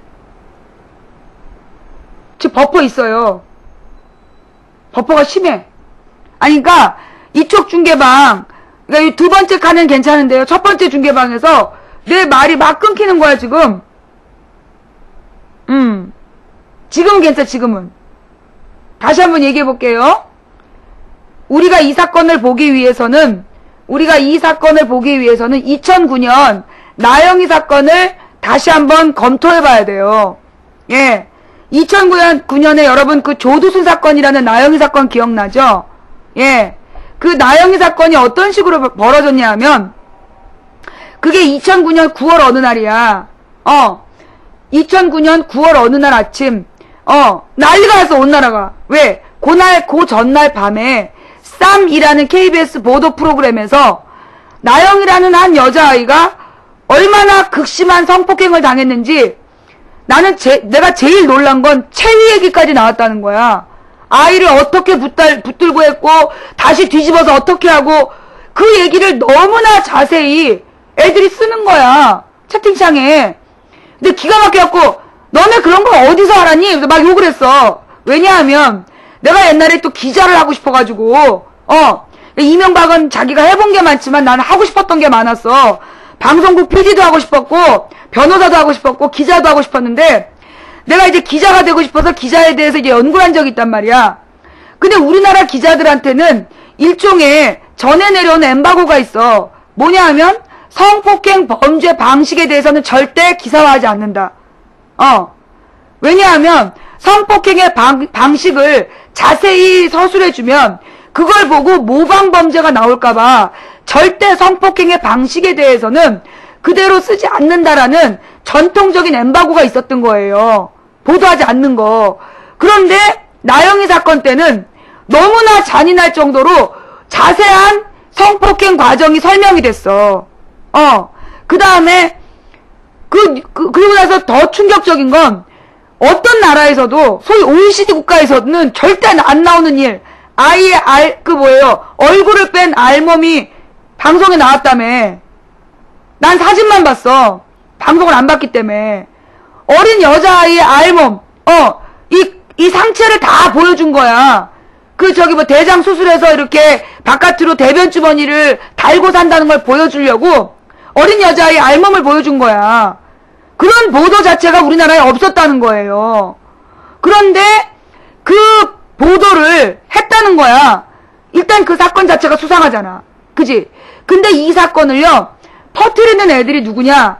지금 버퍼 있어요. 버퍼가 심해. 아니, 그니까, 이쪽 중계방, 그니까 두 번째 칸은 괜찮은데요. 첫 번째 중계방에서 내 말이 막 끊기는 거야, 지금. 지금은 괜찮아, 지금은. 다시 한번 얘기해 볼게요. 우리가 이 사건을 보기 위해서는 2009년 나영이 사건을 다시 한번 검토해 봐야 돼요. 예. 2009년에 여러분 그 조두순 사건이라는 나영이 사건 기억나죠? 예. 그 나영이 사건이 어떤 식으로 벌어졌냐 하면, 그게 2009년 9월 어느 날이야. 2009년 9월 어느 날 아침, 난리가 났어, 온 나라가. 왜? 그 전날 밤에, 쌈이라는 KBS 보도 프로그램에서, 나영이라는 한 여자아이가 얼마나 극심한 성폭행을 당했는지, 내가 제일 놀란 건 체위 얘기까지 나왔다는 거야. 아이를 어떻게 붙들고 했고, 다시 뒤집어서 어떻게 하고, 그 얘기를 너무나 자세히 애들이 쓰는 거야. 채팅창에. 근데 기가 막혀갖고, 너네 그런 거 어디서 알았니? 그래서 막 욕을 했어. 왜냐하면, 내가 옛날에 또 기자를 하고 싶어가지고, 이명박은 자기가 해본 게 많지만 나는 하고 싶었던 게 많았어. 방송국 PD도 하고 싶었고, 변호사도 하고 싶었고, 기자도 하고 싶었는데, 내가 이제 기자가 되고 싶어서 기자에 대해서 이제 연구를 한 적이 있단 말이야. 근데 우리나라 기자들한테는 일종의 전해 내려오는 엠바고가 있어. 뭐냐 하면, 성폭행 범죄 방식에 대해서는 절대 기사화하지 않는다. 왜냐하면, 성폭행의 방식을 자세히 서술해주면, 그걸 보고 모방 범죄가 나올까봐, 절대 성폭행의 방식에 대해서는 그대로 쓰지 않는다라는 전통적인 엠바고가 있었던 거예요. 보도하지 않는 거. 그런데 나영이 사건 때는 너무나 잔인할 정도로 자세한 성폭행 과정이 설명이 됐어. 그 다음에 그리고 나서 더 충격적인 건 어떤 나라에서도 소위 OECD 국가에서는 절대 안 나오는 일. 아이의 얼굴을 뺀 알몸이 방송에 나왔다며. 난 사진만 봤어. 방송을 안 봤기 때문에. 어린 여자아이의 알몸, 이 상체를 다 보여준 거야. 대장 수술해서 이렇게 바깥으로 대변 주머니를 달고 산다는 걸 보여주려고 어린 여자아이의 알몸을 보여준 거야. 그런 보도 자체가 우리나라에 없었다는 거예요. 그런데 그 보도를 했다는 거야. 일단 그 사건 자체가 수상하잖아. 그지? 근데 이 사건을요, 퍼뜨리는 애들이 누구냐?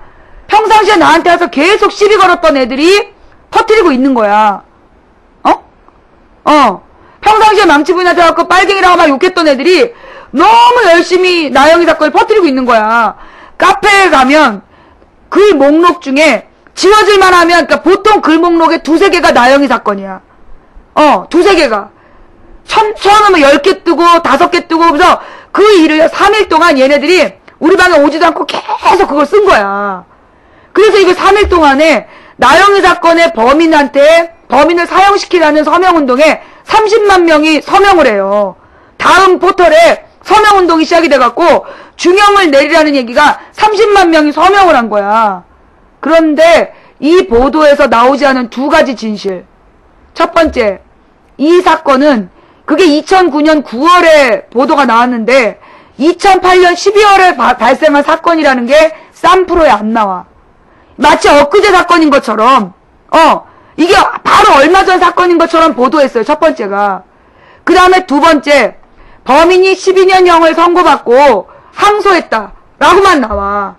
평상시에 나한테 와서 계속 시비 걸었던 애들이 퍼뜨리고 있는 거야. 평상시에 망치부인한테 와서 빨갱이라고 막 욕했던 애들이 너무 열심히 나영이 사건을 퍼뜨리고 있는 거야. 카페에 가면 글 목록 중에 지워질만 하면, 그러니까 보통 글 목록에 두세 개가 나영이 사건이야. 두세 개가. 처음에 10개 뜨고 5개 뜨고 그래서 그 일을 3일 동안 얘네들이 우리 방에 오지도 않고 계속 그걸 쓴 거야. 그래서 이거 3일 동안에 나영희 사건의 범인을 사형시키라는 서명운동에 30만 명이 서명을 해요. 다음 포털에 서명운동이 시작이 돼갖고 중형을 내리라는 얘기가 30만 명이 서명을 한 거야. 그런데 이 보도에서 나오지 않은 두 가지 진실. 첫 번째, 이 사건은 그게 2009년 9월에 보도가 나왔는데 2008년 12월에 발생한 사건이라는 게 쌈프로에 안 나와. 마치 엊그제 사건인 것처럼 이게 바로 얼마 전 사건인 것처럼 보도했어요. 첫 번째가. 그 다음에 두 번째, 범인이 12년형을 선고받고 항소했다라고만 나와.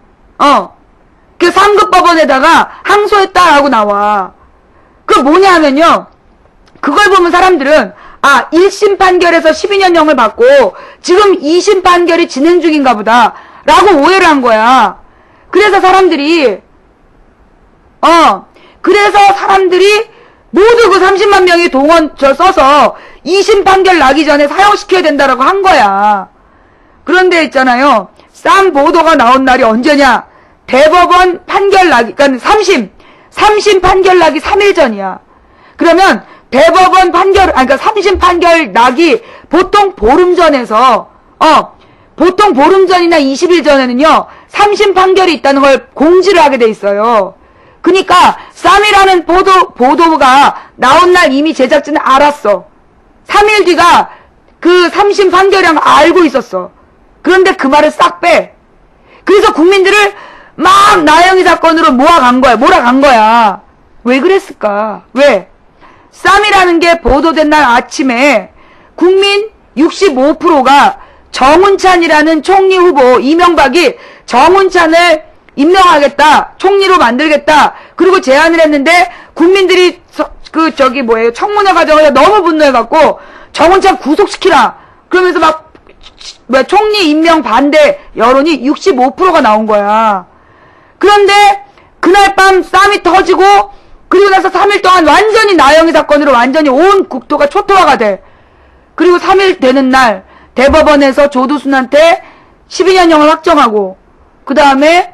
그 상급법원에다가 항소했다라고 나와. 그 뭐냐면요. 그걸 보면 사람들은 1심 판결에서 12년형을 받고 지금 2심 판결이 진행 중인가 보다 라고 오해를 한 거야. 그래서 사람들이 모두 그 30만 명이 써서 2심 판결 나기 전에 사형시켜야 된다라고 한 거야. 그런데 있잖아요. 쌈 보도가 나온 날이 언제냐? 대법원 판결 나기, 그러니까 3심 판결 나기 3일 전이야. 그러면 대법원 그러니까 3심 판결 나기 보통 보름 전에서, 보통 보름 전이나 20일 전에는요, 3심 판결이 있다는 걸 공지를 하게 돼 있어요. 그니까, 쌈이라는 보도가 나온 날 이미 제작진은 알았어. 3일 뒤가 그 3심 판결이란 거 알고 있었어. 그런데 그 말을 싹 빼. 그래서 국민들을 막 나영희 사건으로 몰아간 거야. 왜 그랬을까? 왜? 쌈이라는 게 보도된 날 아침에 국민 65%가 정운찬이라는 총리 후보, 이명박이 정운찬을 임명하겠다, 총리로 만들겠다, 그리고 제안을 했는데 국민들이 청문회 과정에서 너무 분노해갖고 정운찬 구속시키라 그러면서 막 총리 임명 반대 여론이 65%가 나온 거야. 그런데 그날 밤 쌈이 터지고 그리고 나서 3일 동안 완전히 나영희 사건으로 완전히 온 국토가 초토화가 돼. 그리고 3일 되는 날 대법원에서 조두순한테 12년형을 확정하고 그 다음에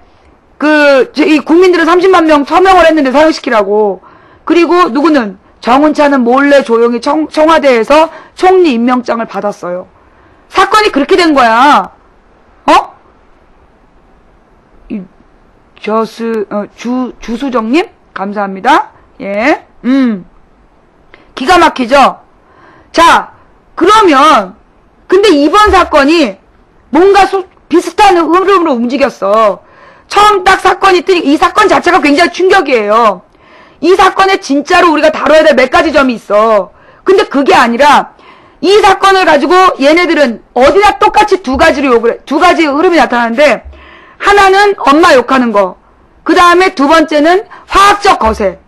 이 국민들은 30만 명 서명을 했는데 사형시키라고. 그리고 누구는 정운찬은 몰래 조용히 청와대에서 총리 임명장을 받았어요. 사건이 그렇게 된 거야. 주수정님? 감사합니다. 예. 기가 막히죠? 자, 그러면, 근데 이번 사건이 뭔가 비슷한 흐름으로 움직였어. 처음 딱 사건이 이 사건 자체가 굉장히 충격이에요. 이 사건에 진짜로 우리가 다뤄야 될 몇 가지 점이 있어. 근데 그게 아니라, 이 사건을 가지고 얘네들은 어디나 똑같이 두 가지 흐름이 나타나는데, 하나는 엄마 욕하는 거. 그 다음에 두 번째는 화학적 거세.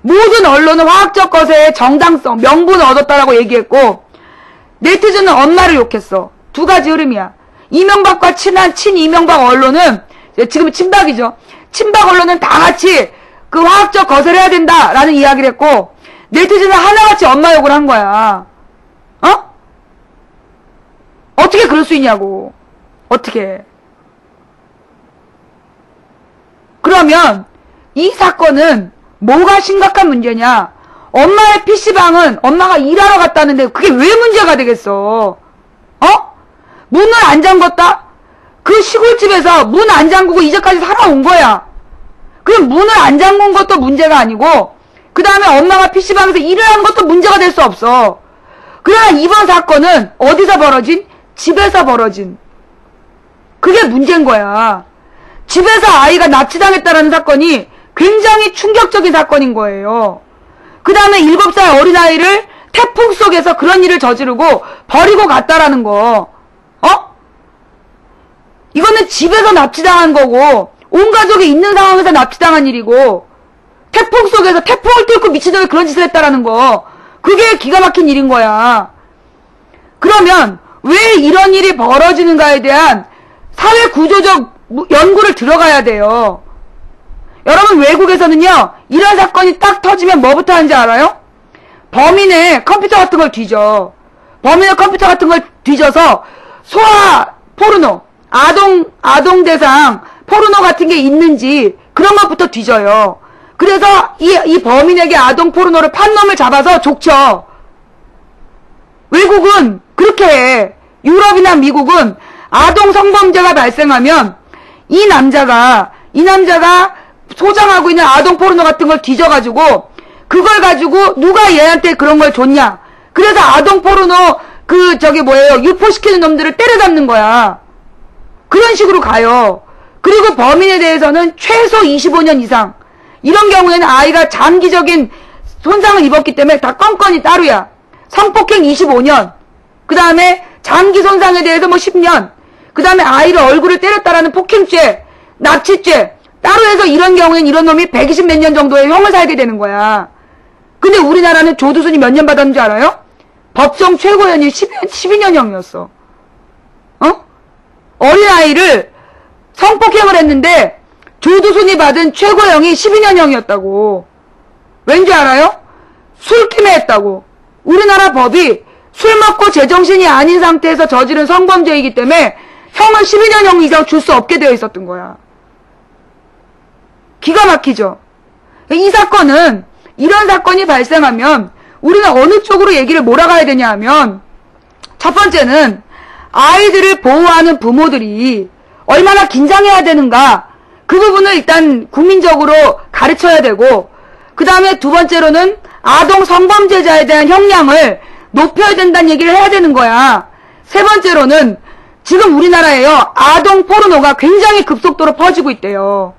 모든 언론은 화학적 거세의 정당성, 명분을 얻었다라고 얘기했고, 네티즌은 엄마를 욕했어. 두 가지 흐름이야. 이명박과 친한 친이명박 언론은, 지금 친박이죠. 친박 언론은 다 같이 그 화학적 거세를 해야 된다라는 이야기를 했고, 네티즌은 하나같이 엄마 욕을 한 거야. 어떻게 그럴 수 있냐고. 어떻게. 그러면 이 사건은 뭐가 심각한 문제냐? 엄마의 PC방은 엄마가 일하러 갔다는데 그게 왜 문제가 되겠어? 문을 안 잠궜다? 그 시골집에서 문 안 잠그고 이제까지 살아온 거야. 그럼 문을 안 잠근 것도 문제가 아니고 그 다음에 엄마가 PC방에서 일을 한 것도 문제가 될 수 없어. 그러나 이번 사건은 어디서 벌어진? 집에서 벌어진. 그게 문제인 거야. 집에서 아이가 납치당했다라는 사건이 굉장히 충격적인 사건인 거예요. 그 다음에 7살 어린아이를 태풍 속에서 그런 일을 저지르고 버리고 갔다라는 거. 이거는 집에서 납치당한 거고 온 가족이 있는 상황에서 납치당한 일이고 태풍 속에서 태풍을 뚫고 미친놈이 그런 짓을 했다라는 거. 그게 기가 막힌 일인 거야. 그러면 왜 이런 일이 벌어지는가에 대한 사회 구조적 연구를 들어가야 돼요. 여러분 외국에서는요. 이런 사건이 딱 터지면 뭐부터 하는지 알아요? 범인의 컴퓨터 같은 걸 뒤져. 범인의 컴퓨터 같은 걸 뒤져서 소아 포르노, 아동 대상 포르노 같은 게 있는지 그런 것부터 뒤져요. 그래서 이 범인에게 아동 포르노를 판 놈을 잡아서 족쳐. 외국은 그렇게 해. 유럽이나 미국은 아동 성범죄가 발생하면 이 남자가 소장하고 있는 아동 포르노 같은 걸 뒤져가지고 그걸 가지고 누가 얘한테 그런 걸 줬냐. 그래서 아동 포르노 유포시키는 놈들을 때려잡는 거야. 그런 식으로 가요. 그리고 범인에 대해서는 최소 25년 이상. 이런 경우에는 아이가 장기적인 손상을 입었기 때문에 다 건건이 따로야. 성폭행 25년. 그 다음에 장기 손상에 대해서 10년. 그 다음에 아이를 얼굴을 때렸다라는 폭행죄, 납치죄. 따로 해서 이런 경우엔 이런 놈이 120 몇 년 정도의 형을 살게 되는 거야. 근데 우리나라는 조두순이 몇 년 받았는지 알아요? 법정 최고형이 12년형이었어. 어린아이를 성폭행을 했는데 조두순이 받은 최고형이 12년형이었다고. 왠지 알아요? 술김에 했다고. 우리나라 법이 술 먹고 제정신이 아닌 상태에서 저지른 성범죄이기 때문에 형을 12년형 이상 줄 수 없게 되어 있었던 거야. 기가 막히죠? 이 사건은 이런 사건이 발생하면 우리는 어느 쪽으로 얘기를 몰아가야 되냐 하면 첫 번째는 아이들을 보호하는 부모들이 얼마나 긴장해야 되는가 그 부분을 일단 국민적으로 가르쳐야 되고 그 다음에 두 번째로는 아동 성범죄자에 대한 형량을 높여야 된다는 얘기를 해야 되는 거야. 세 번째로는 지금 우리나라에요. 아동 포르노가 굉장히 급속도로 퍼지고 있대요.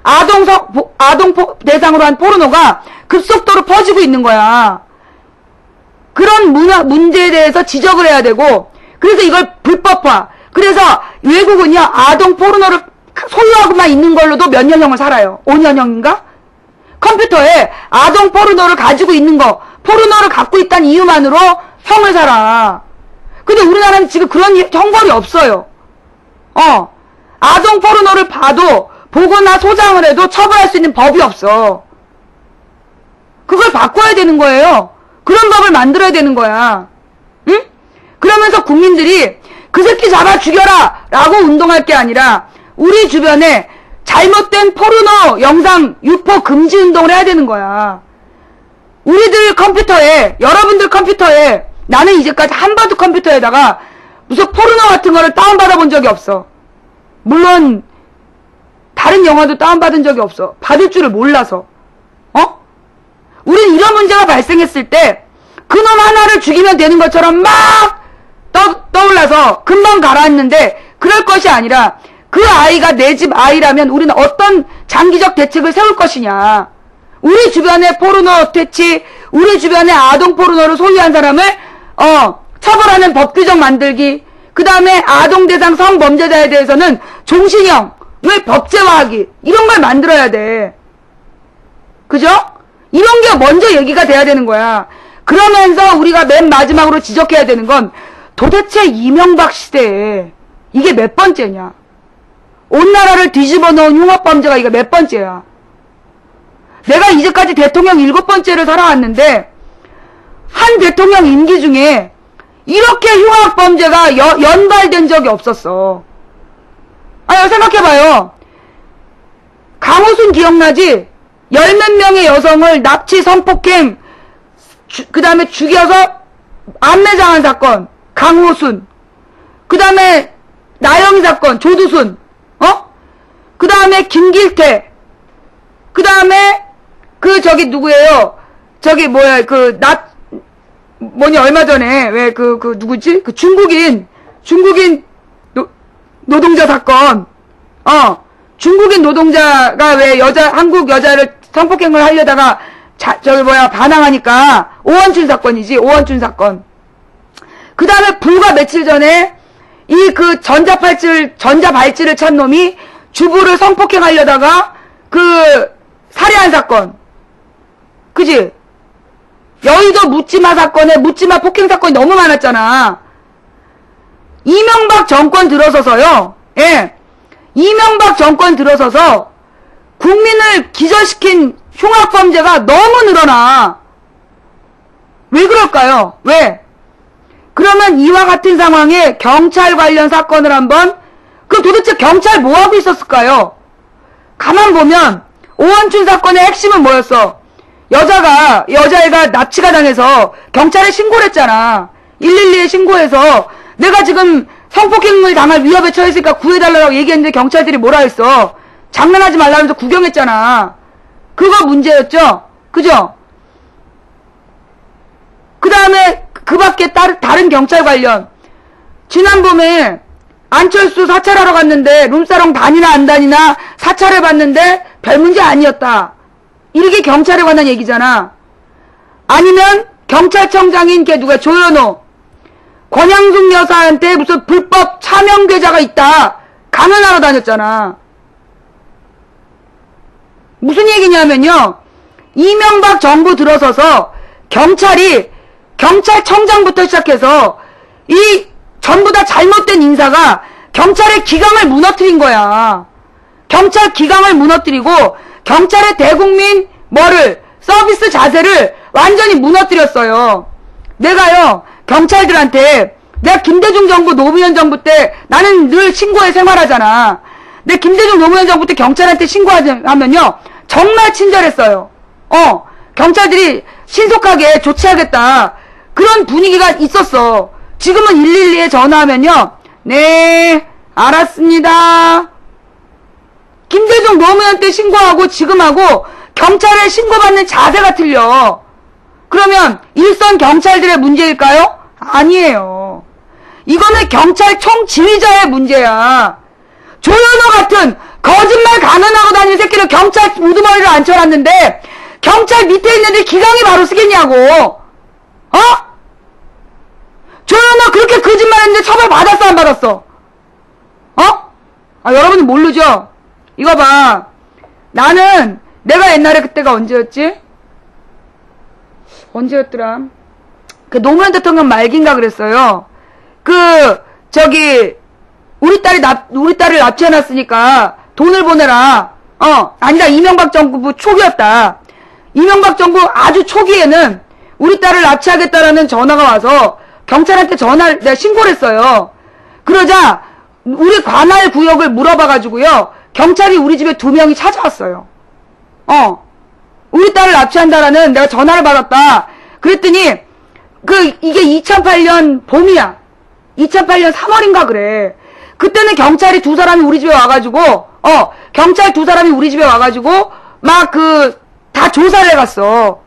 아동 대상으로 한 포르노가 급속도로 퍼지고 있는 거야. 그런 문제에 대해서 지적을 해야 되고, 그래서 이걸 불법화. 그래서 외국은요, 아동 포르노를 소유하고만 있는 걸로도 몇 년형을 살아요. 5년형인가? 컴퓨터에 아동 포르노를 가지고 있는 거, 포르노를 갖고 있다는 이유만으로 형을 살아. 근데 우리나라는 지금 그런 형벌이 없어요. 아동 포르노를 봐도, 보거나 소장을 해도 처벌할 수 있는 법이 없어. 그걸 바꿔야 되는 거예요. 그런 법을 만들어야 되는 거야. 응? 그러면서 국민들이 그 새끼 잡아 죽여라! 라고 운동할 게 아니라 우리 주변에 잘못된 포르노 영상 유포 금지 운동을 해야 되는 거야. 우리들 컴퓨터에, 여러분들 컴퓨터에, 나는 이제까지 한 번도 컴퓨터에다가 무슨 포르노 같은 거를 다운받아 본 적이 없어. 물론 다른 영화도 다운받은 적이 없어. 받을 줄을 몰라서. 우린 이런 문제가 발생했을 때 그놈 하나를 죽이면 되는 것처럼 막 떠올라서 금방 가라앉는데 그럴 것이 아니라 그 아이가 내 집 아이라면 우리는 어떤 장기적 대책을 세울 것이냐. 우리 주변에 포르노 퇴치, 우리 주변에 아동 포르노를 소유한 사람을 처벌하는 법 규정 만들기, 그 다음에 아동 대상 성범죄자에 대해서는 종신형을 법제화하기, 이런 걸 만들어야 돼. 그죠? 이런 게 먼저 얘기가 돼야 되는 거야. 그러면서 우리가 맨 마지막으로 지적해야 되는 건 도대체 이명박 시대에 이게 몇 번째냐. 온 나라를 뒤집어 놓은 흉악범죄가 이게 몇 번째야. 내가 이제까지 대통령 7번째를 살아왔는데 한 대통령 임기 중에 이렇게 흉악범죄가 연발된 적이 없었어. 생각해봐요. 강호순 기억나지? 10몇 명의 여성을 납치, 성폭행, 그 다음에 죽여서 암매장한 사건, 강호순. 그 다음에 나영희 사건, 조두순. 그 다음에 김길태. 그 다음에 누구예요? 얼마 전에 누구지? 중국인 노동자 사건. 중국인 노동자가 왜 한국 여자를 성폭행을 하려다가 반항하니까 오원춘 사건이지. 오원춘 사건. 그 다음에 불과 며칠 전에 전자발찌를 찬 놈이 주부를 성폭행하려다가 살해한 사건. 그지? 여의도 묻지마 사건에 묻지마 폭행 사건이 너무 많았잖아. 이명박 정권 들어서서요. 예. 이명박 정권 들어서서 국민을 기절시킨 흉악범죄가 너무 늘어나. 왜 그럴까요? 왜? 그러면 이와 같은 상황에 경찰 관련 사건을 한번, 그럼 도대체 경찰 뭐 하고 있었을까요? 가만 보면 오원춘 사건의 핵심은 뭐였어? 여자애가 납치가 당해서 경찰에 신고를 했잖아. 112에 신고해서 내가 지금 성폭행을 당할 위협에 처했으니까 구해달라고 얘기했는데 경찰들이 뭐라 했어? 장난하지 말라면서 구경했잖아. 그거 문제였죠? 그죠? 그 다음에 그 밖에 다른 경찰 관련, 지난 봄에 안철수 사찰하러 갔는데 룸사롱 다니나 안 다니나 사찰해봤는데 별 문제 아니었다. 이게 경찰에 관한 얘기잖아. 아니면 경찰청장인 걔 누가 조현호, 권양숙 여사한테 무슨 불법 차명계좌가 있다 강연하러 다녔잖아. 무슨 얘기냐면요, 이명박 정부 들어서서 경찰이 경찰청장부터 시작해서 이 전부 다 잘못된 인사가 경찰의 기강을 무너뜨린 거야. 경찰 기강을 무너뜨리고 경찰의 대국민 서비스 자세를 완전히 무너뜨렸어요. 내가요, 경찰들한테, 내가 김대중 정부 노무현 정부 때 나는 늘 신고해 생활하잖아. 근데 김대중 노무현 정부 때 경찰한테 신고하면요 정말 친절했어요. 경찰들이 신속하게 조치하겠다, 그런 분위기가 있었어. 지금은 112에 전화하면요, 네 알았습니다. 김대중 노무현 때 신고하고 지금하고 경찰에 신고받는 자세가 틀려. 그러면 일선 경찰들의 문제일까요? 아니에요. 이거는 경찰청 지휘자의 문제야. 조현호 같은 거짓말 가능하고 다니는 새끼를 경찰 우두머리를 앉혀놨는데 경찰 밑에 있는데 기강이 바로 쓰겠냐고. 조현호 그렇게 거짓말했는데 처벌 받았어 안 받았어? 여러분은 모르죠? 이거 봐. 내가 옛날에 그때가 언제였지? 언제였더라? 그 노무현 대통령 말기인가 그랬어요. 우리 딸을 납치해놨으니까 돈을 보내라. 아니다. 이명박 정부 초기였다. 이명박 정부 아주 초기에는 우리 딸을 납치하겠다라는 전화가 와서 경찰한테 내가 신고를 했어요. 그러자 우리 관할 구역을 물어봐가지고요, 경찰이 우리 집에 2명이 찾아왔어요. 우리 딸을 납치한다라는 내가 전화를 받았다. 그랬더니 이게 2008년 봄이야. 2008년 3월인가 그래. 그때는 경찰이 2사람이 우리 집에 와가지고 경찰 2사람이 우리 집에 와가지고 막 다 조사를 해갔어.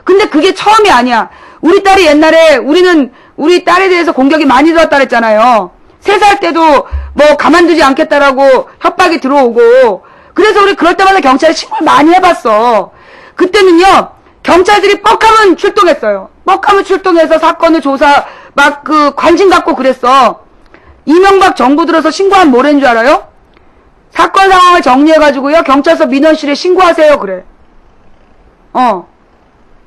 근데 그게 처음이 아니야. 우리 딸이 옛날에 우리 딸에 대해서 공격이 많이 들어왔다 그랬잖아요. 3살 때도 뭐 가만두지 않겠다라고 협박이 들어오고, 그래서 우리 그럴 때마다 경찰에 신고를 많이 해봤어. 그때는요, 경찰들이 뻑하면 출동했어요. 뻑하면 출동해서 사건을 조사, 관심 갖고 그랬어. 이명박 정부 들어서 신고하면 뭐라는 줄 알아요? 사건 상황을 정리해가지고요, 경찰서 민원실에 신고하세요, 그래.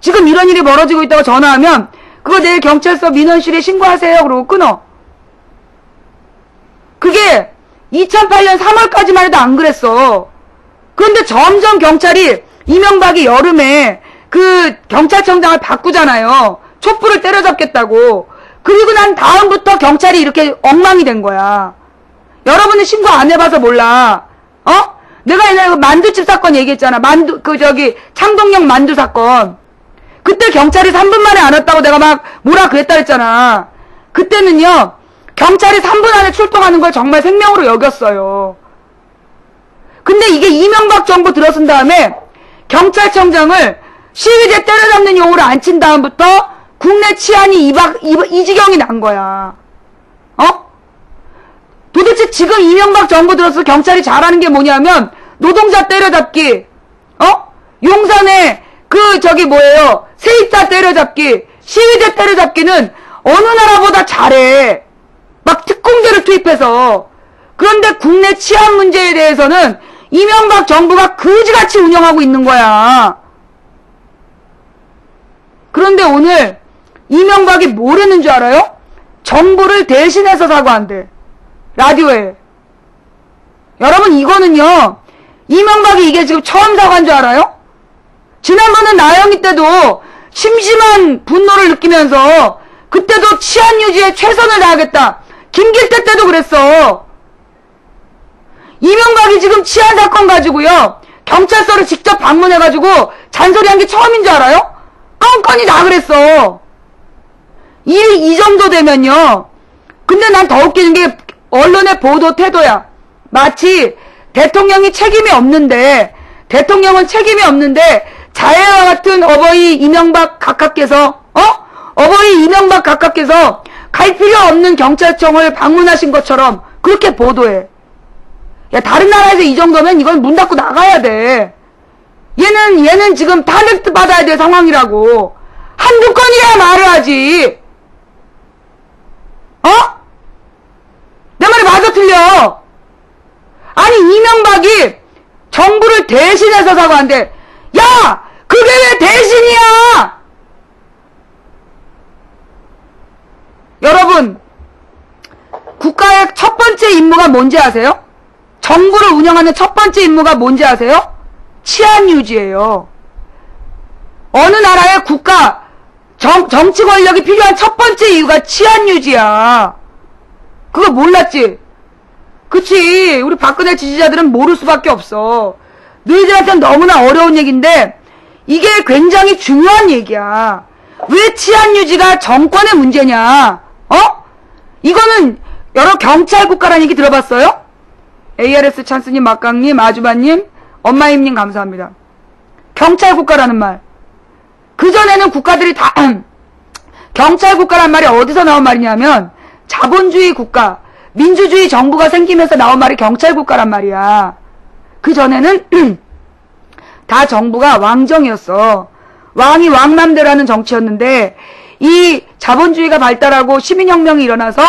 지금 이런 일이 벌어지고 있다고 전화하면, 그거 내일 경찰서 민원실에 신고하세요, 그러고 끊어. 그게 2008년 3월까지만 해도 안 그랬어. 그런데 점점 경찰이, 이명박이 여름에 경찰청장을 바꾸잖아요. 촛불을 때려잡겠다고. 그리고 난 다음부터 경찰이 이렇게 엉망이 된 거야. 여러분은 신고 안 해봐서 몰라. 내가 옛날에 만두집 사건 얘기했잖아. 창동역 만두 사건. 그때 경찰이 3분 만에 안 왔다고 내가 막 뭐라 그랬다 했잖아. 그때는요, 경찰이 3분 안에 출동하는 걸 정말 생명으로 여겼어요. 근데 이게 이명박 정부 들어선 다음에 경찰청장을 시위대 때려잡는 용어로 앉힌 다음부터 국내 치안이 이 지경이 난 거야. 도대체 지금 이명박 정부 들어서 경찰이 잘하는 게 뭐냐면, 노동자 때려잡기, 용산에 세입자 때려잡기, 시위대 때려잡기는 어느 나라보다 잘해. 막 특공대를 투입해서. 그런데 국내 치안 문제에 대해서는 이명박 정부가 그지같이 운영하고 있는 거야. 그런데 오늘 이명박이 뭐라는 줄 알아요? 정부를 대신해서 사과한대. 라디오에. 여러분, 이거는요, 이명박이 이게 지금 처음 사과한 줄 알아요? 지난번은 나영이 때도 심심한 분노를 느끼면서 그때도 치안 유지에 최선을 다하겠다. 김길태 때도 그랬어. 이명박이 지금 치안 사건 가지고요, 경찰서를 직접 방문해가지고 잔소리한 게 처음인 줄 알아요? 껌껌이 다 그랬어. 이 정도 되면요. 근데 난 더 웃기는 게 언론의 보도 태도야. 마치 대통령은 책임이 없는데 자해와 같은 어버이 이명박 각하께서 갈 필요 없는 경찰청을 방문하신 것처럼 그렇게 보도해. 야, 다른 나라에서 이 정도면 이건 문 닫고 나가야 돼. 얘는 지금 탄핵 받아야 될 상황이라고. 한두 건이야 말을 하지. 내 말이 맞아 틀려? 아니, 이명박이 정부를 대신해서 사과한대. 야! 그게 왜 대신이야! 여러분, 국가의 첫 번째 임무가 뭔지 아세요? 정부를 운영하는 첫 번째 임무가 뭔지 아세요? 치안 유지예요. 어느 나라의 정치 권력이 필요한 첫 번째 이유가 치안 유지야. 그거 몰랐지? 그치. 우리 박근혜 지지자들은 모를 수밖에 없어. 너희들한테는 너무나 어려운 얘기인데 이게 굉장히 중요한 얘기야. 왜 치안 유지가 정권의 문제냐? 이거는 여러 경찰 국가라는 얘기 들어봤어요? ARS 찬스님, 막강님, 아주바님, 엄마임님 감사합니다. 경찰 국가라는 말. 그전에는 국가들이 다 경찰 국가란 말이 어디서 나온 말이냐면 자본주의 국가, 민주주의 정부가 생기면서 나온 말이 경찰 국가란 말이야. 그전에는 다 정부가 왕정이었어. 왕이 왕맘대로 하는 정치였는데 이 자본주의가 발달하고 시민혁명이 일어나서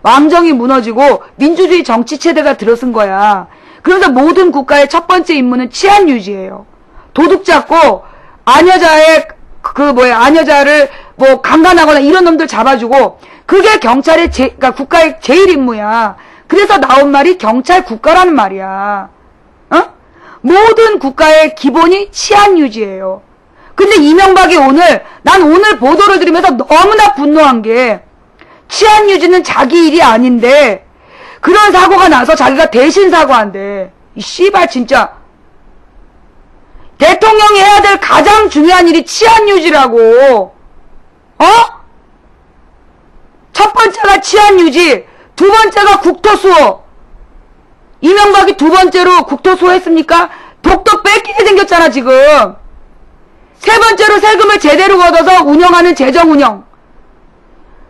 왕정이 무너지고 민주주의 정치체제가 들어선 거야. 그래서 모든 국가의 첫 번째 임무는 치안 유지예요. 도둑 잡고 아녀자를 뭐 강간하거나 이런 놈들 잡아주고, 그게 경찰의 그러니까 국가의 제일 임무야. 그래서 나온 말이 경찰 국가라는 말이야. 모든 국가의 기본이 치안 유지예요. 근데 이명박이 난 오늘 보도를 들으면서 너무나 분노한 게, 치안 유지는 자기 일이 아닌데 그런 사고가 나서 자기가 대신 사과한대. 이 씨발 진짜. 대통령이 해야 될 가장 중요한 일이 치안 유지라고. 첫 번째가 치안 유지, 두 번째가 국토수호. 이명박이 두 번째로 국토수호 했습니까? 독도 뺏기게 생겼잖아 지금. 세 번째로 세금을 제대로 걷어서 운영하는 재정운영.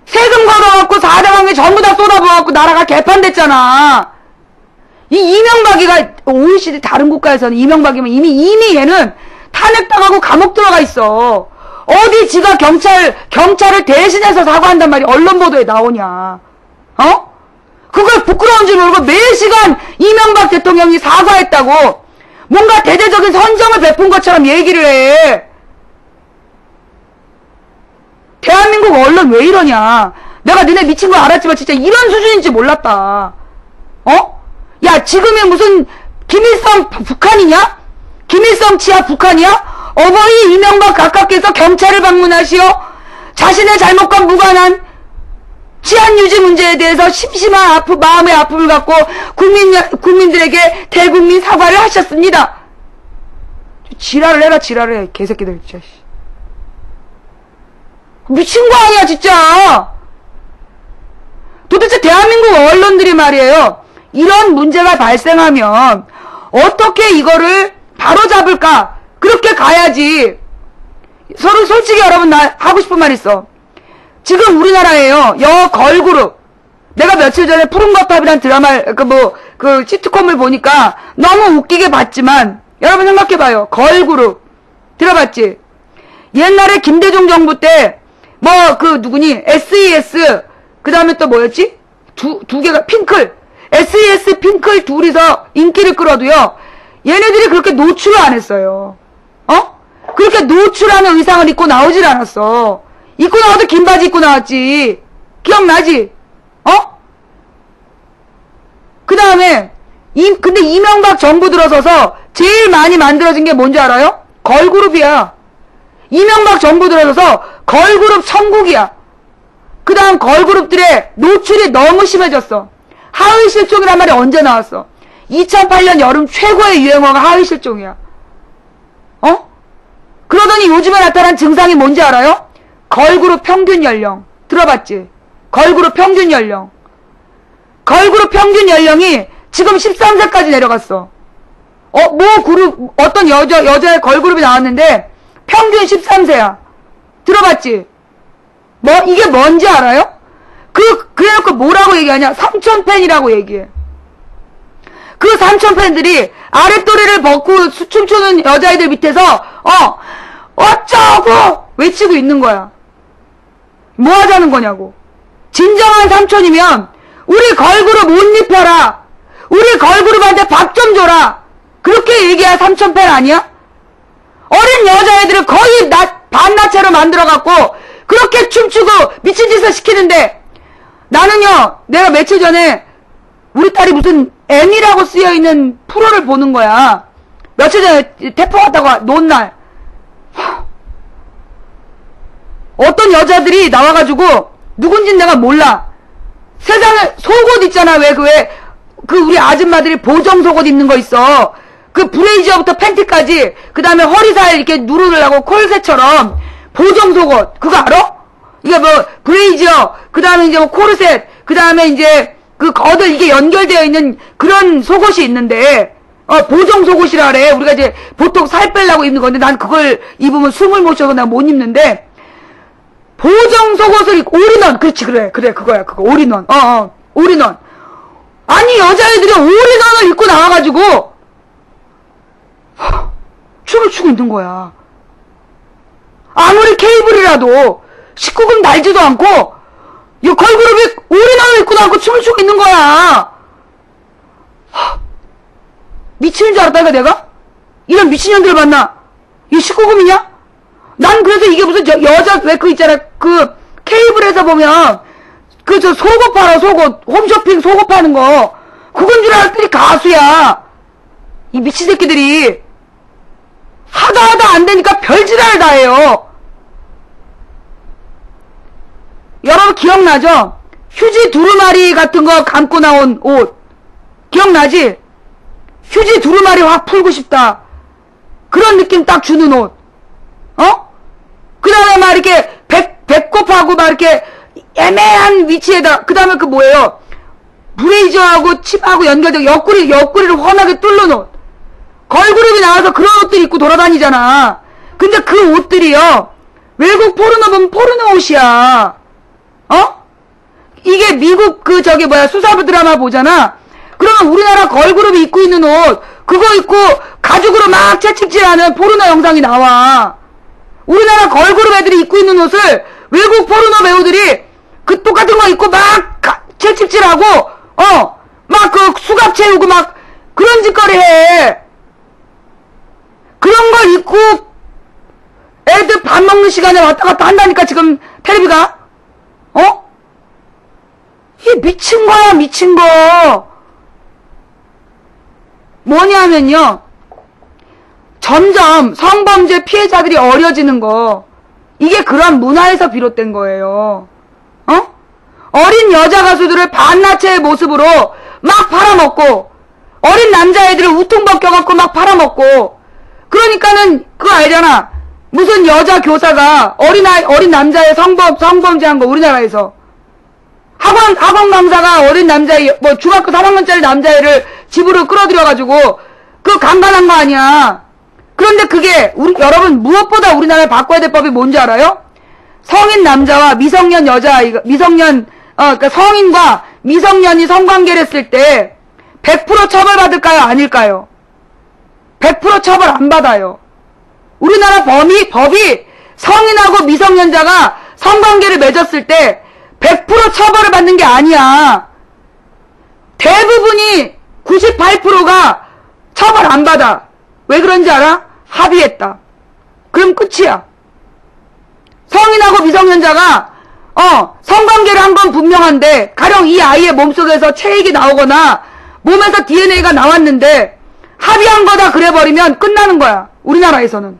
세금 걷어갖고 4대강에 전부 다 쏟아부어갖고 나라가 개판됐잖아. 이 이명박이가 OECD 다른 국가에서는 이명박이면 이미 얘는 탄핵당하고 감옥 들어가 있어. 어디 지가 경찰을 대신해서 사과한단 말이 언론 보도에 나오냐. 그걸 부끄러운 줄 모르고 매시간 이명박 대통령이 사과했다고 뭔가 대대적인 선정을 베푼 것처럼 얘기를 해. 대한민국 언론 왜 이러냐. 내가 너네 미친 거 알았지만 진짜 이런 수준인지 몰랐다. 야, 지금이 무슨 김일성 북한이냐? 김일성 치하 북한이야? 어버이 이명박 각하께서 경찰을 방문하시어 자신의 잘못과 무관한 치안 유지 문제에 대해서 심심한 마음의 아픔을 갖고 국민들에게 대국민 사과를 하셨습니다. 지랄을 해라, 지랄을 해, 개새끼들 진짜. 미친 거 아니야 진짜. 도대체 대한민국 언론들이 말이에요, 이런 문제가 발생하면 어떻게 이거를 바로잡을까? 그렇게 가야지. 서로 솔직히 여러분, 나 하고 싶은 말 있어. 지금 우리나라에요, 걸그룹. 내가 며칠 전에 푸른거탑이란 드라마, 시트콤을 보니까 너무 웃기게 봤지만, 여러분 생각해봐요. 걸그룹. 들어봤지? 옛날에 김대중 정부 때, 누구니? SES, 그 다음에 또 뭐였지? 두 개가, 핑클. SES, 핑클 둘이서 인기를 끌어도요, 얘네들이 그렇게 노출을 안 했어요. 그렇게 노출하는 의상을 입고 나오질 않았어. 입고 나와도 긴 바지 입고 나왔지. 기억나지? 그 다음에, 근데 이명박 정부 들어서서 제일 많이 만들어진 게 뭔지 알아요? 걸그룹이야. 이명박 정부 들어서서 걸그룹 천국이야. 그 다음 걸그룹들의 노출이 너무 심해졌어. 하의실종이란 말이 언제 나왔어? 2008년 여름 최고의 유행어가 하의실종이야. 그러더니 요즘에 나타난 증상이 뭔지 알아요? 걸그룹 평균 연령. 들어봤지? 걸그룹 평균 연령. 걸그룹 평균 연령이 지금 13세까지 내려갔어. 뭐 그룹, 어떤 여자의 걸그룹이 나왔는데 평균 13세야. 들어봤지? 이게 뭔지 알아요? 그래놓고 뭐라고 얘기하냐? 삼촌팬이라고 얘기해. 그 삼촌팬들이 아랫도리를 벗고 춤추는 여자애들 밑에서, 어쩌고! 외치고 있는 거야. 뭐 하자는 거냐고. 진정한 삼촌이면, 우리 걸그룹 옷 입혀라! 우리 걸그룹한테 밥 좀 줘라! 그렇게 얘기해야 삼촌팬 아니야? 어린 여자애들을 거의 반나체로 만들어갖고, 그렇게 춤추고 미친 짓을 시키는데, 나는요, 내가 며칠 전에, 우리 딸이 무슨 M이라고 쓰여있는 프로를 보는 거야. 며칠 전에 태풍 왔다고 논 날. 어떤 여자들이 나와가지고 누군진 내가 몰라. 세상에 속옷 있잖아. 그 우리 아줌마들이 보정 속옷 입는 거 있어. 그 브레이저부터 팬티까지 그 다음에 허리 사이 이렇게 누르려고 콜셋처럼 보정 속옷. 그거 알아? 이게 뭐 브레이저 그 다음에 이제 뭐 코르셋 그 다음에 이제 그 거들 이게 연결되어 있는 그런 속옷이 있는데 보정 속옷이라 그래. 우리가 이제 보통 살 빼려고 입는 건데 난 그걸 입으면 숨을 못 쉬어서 난 못 입는데 보정 속옷을 입고 올인원. 그렇지 그래 그거야 그거 올인원. 올인원. 아니 여자애들이 올인원을 입고 나와가지고 춤을 추고 있는 거야. 아무리 케이블이라도 19금 날지도 않고 이 걸그룹이 올인원을 입고 나와서 춤을 추고 있는 거야. 미치는 줄 알았다 이거 내가? 이런 미친년들을 만나. 이 19금이냐? 난 그래서 이게 무슨 여자 왜 그 있잖아 그 케이블에서 보면 그 저 속옷 팔아 속옷 홈쇼핑 속옷 파는 거 그건 줄 알았더니 가수야. 이 미친 새끼들이 하다 안 되니까 별지랄을 다 해요. 여러분 기억나죠? 휴지 두루마리 같은 거 감고 나온 옷 기억나지? 휴지 두루마리 확 풀고 싶다 그런 느낌 딱 주는 옷. 그 다음에 막 이렇게 배꼽하고 막 이렇게 애매한 위치에다 그 다음에 그 뭐예요? 브레이저하고 칩하고 연결되고 옆구리를 훤하게 뚫는 옷. 걸그룹이 나와서 그런 옷들 입고 돌아다니잖아. 근데 그 옷들이요 외국 포르노 보면 포르노 옷이야. 이게 미국 수사부 드라마 보잖아. 그러면 우리나라 걸그룹이 입고 있는 옷 그거 입고 가죽으로 막 채찍질하는 포르노 영상이 나와. 우리나라 걸그룹 애들이 입고 있는 옷을 외국 포르노 배우들이 그 똑같은 거 입고 막 채찍질하고 막 그 수갑 채우고 막 그런 짓거리 해. 그런 걸 입고 애들 밥 먹는 시간에 왔다 갔다 한다니까 지금 텔레비가. 이게 미친 거야 미친 거. 뭐냐면요 점점 성범죄 피해자들이 어려지는 거 이게 그런 문화에서 비롯된 거예요. 어린 여자 가수들을 반나체의 모습으로 막 팔아먹고 어린 남자애들을 우통 벗겨갖고 막 팔아먹고 그러니까는 그거 알잖아. 무슨 여자 교사가 어린 남자의 성범죄한 거 우리나라에서 학원 강사가 어린 남자애 뭐 중학교 3학년짜리 남자애를 집으로 끌어들여가지고 그 강간한 거 아니야. 그런데 그게 여러분 무엇보다 우리나라에 바꿔야 될 법이 뭔지 알아요? 성인 남자와 미성년 여자아이가 그러니까 성인과 미성년이 성관계를 했을 때 100% 처벌받을까요? 아닐까요? 100% 처벌 안 받아요. 우리나라 법이 성인하고 미성년자가 성관계를 맺었을 때 100% 처벌을 받는 게 아니야. 대부분이 98%가 처벌 안 받아. 왜 그런지 알아? 합의했다. 그럼 끝이야. 성인하고 미성년자가 성관계를 한 건 분명한데 가령 이 아이의 몸속에서 체액이 나오거나 몸에서 DNA가 나왔는데 합의한 거다 그래버리면 끝나는 거야. 우리나라에서는.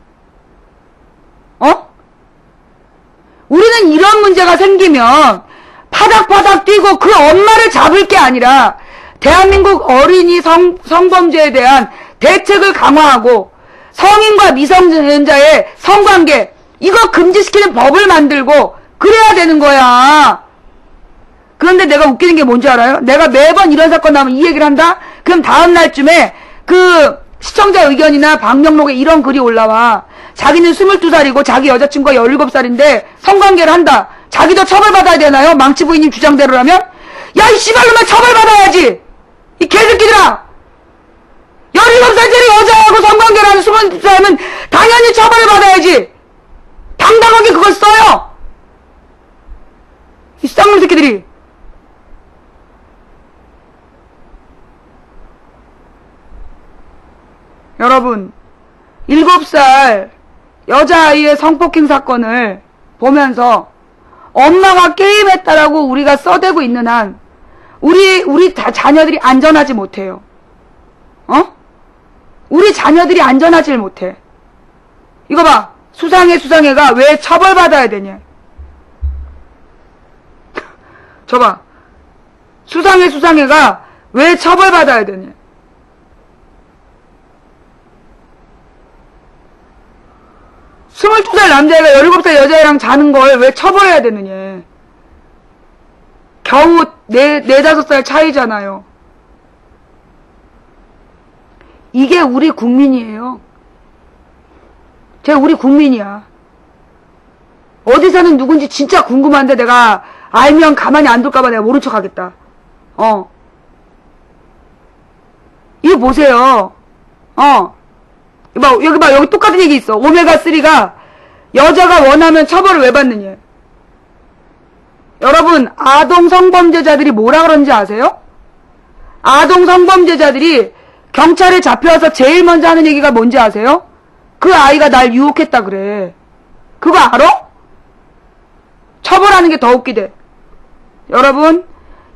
우리는 이런 문제가 생기면 파닥파닥 뛰고 그 엄마를 잡을 게 아니라 대한민국 어린이 성범죄에 대한 대책을 강화하고 성인과 미성년자의 성관계 이거 금지시키는 법을 만들고 그래야 되는 거야. 그런데 내가 웃기는 게 뭔지 알아요? 내가 매번 이런 사건 나오면 이 얘기를 한다? 그럼 다음 날쯤에 그 시청자 의견이나 방명록에 이런 글이 올라와. 자기는 22살이고 자기 여자친구가 17살인데 성관계를 한다. 자기도 처벌받아야 되나요? 망치 부인님 주장대로라면? 야, 이 씨발놈아 처벌받아야지! 이 개새끼들아! 17살짜리 여자하고 성관계를 하는 22살은 당연히 처벌받아야지! 당당하게 그걸 써요! 이 쌍놈 새끼들이! 여러분, 7살 여자아이의 성폭행 사건을 보면서 엄마가 게임했다라고 우리가 써대고 있는 한 우리 자녀들이 안전하지 못해요. 우리 자녀들이 안전하지 못해. 이거 봐. 수상해가 왜 처벌받아야 되냐. 저봐. 수상해가 왜 처벌받아야 되냐. (22살) 남자애가 (17살) 여자애랑 자는 걸 왜 처벌해야 되느냐. 겨우 4-5살 차이잖아요. 이게 우리 국민이에요. 우리 국민이야. 어디 사는 누군지 진짜 궁금한데 내가 알면 가만히 안 둘까봐 내가 모른 척 하겠다. 이거 보세요. 여기 봐, 여기 똑같은 얘기 있어. 오메가3가 여자가 원하면 처벌을 왜 받느냐. 여러분, 아동 성범죄자들이 뭐라 그런지 아세요? 아동 성범죄자들이 경찰에 잡혀와서 제일 먼저 하는 얘기가 뭔지 아세요? 그 아이가 날 유혹했다 그래. 그거 알아? 처벌하는 게 더 웃기대. 여러분,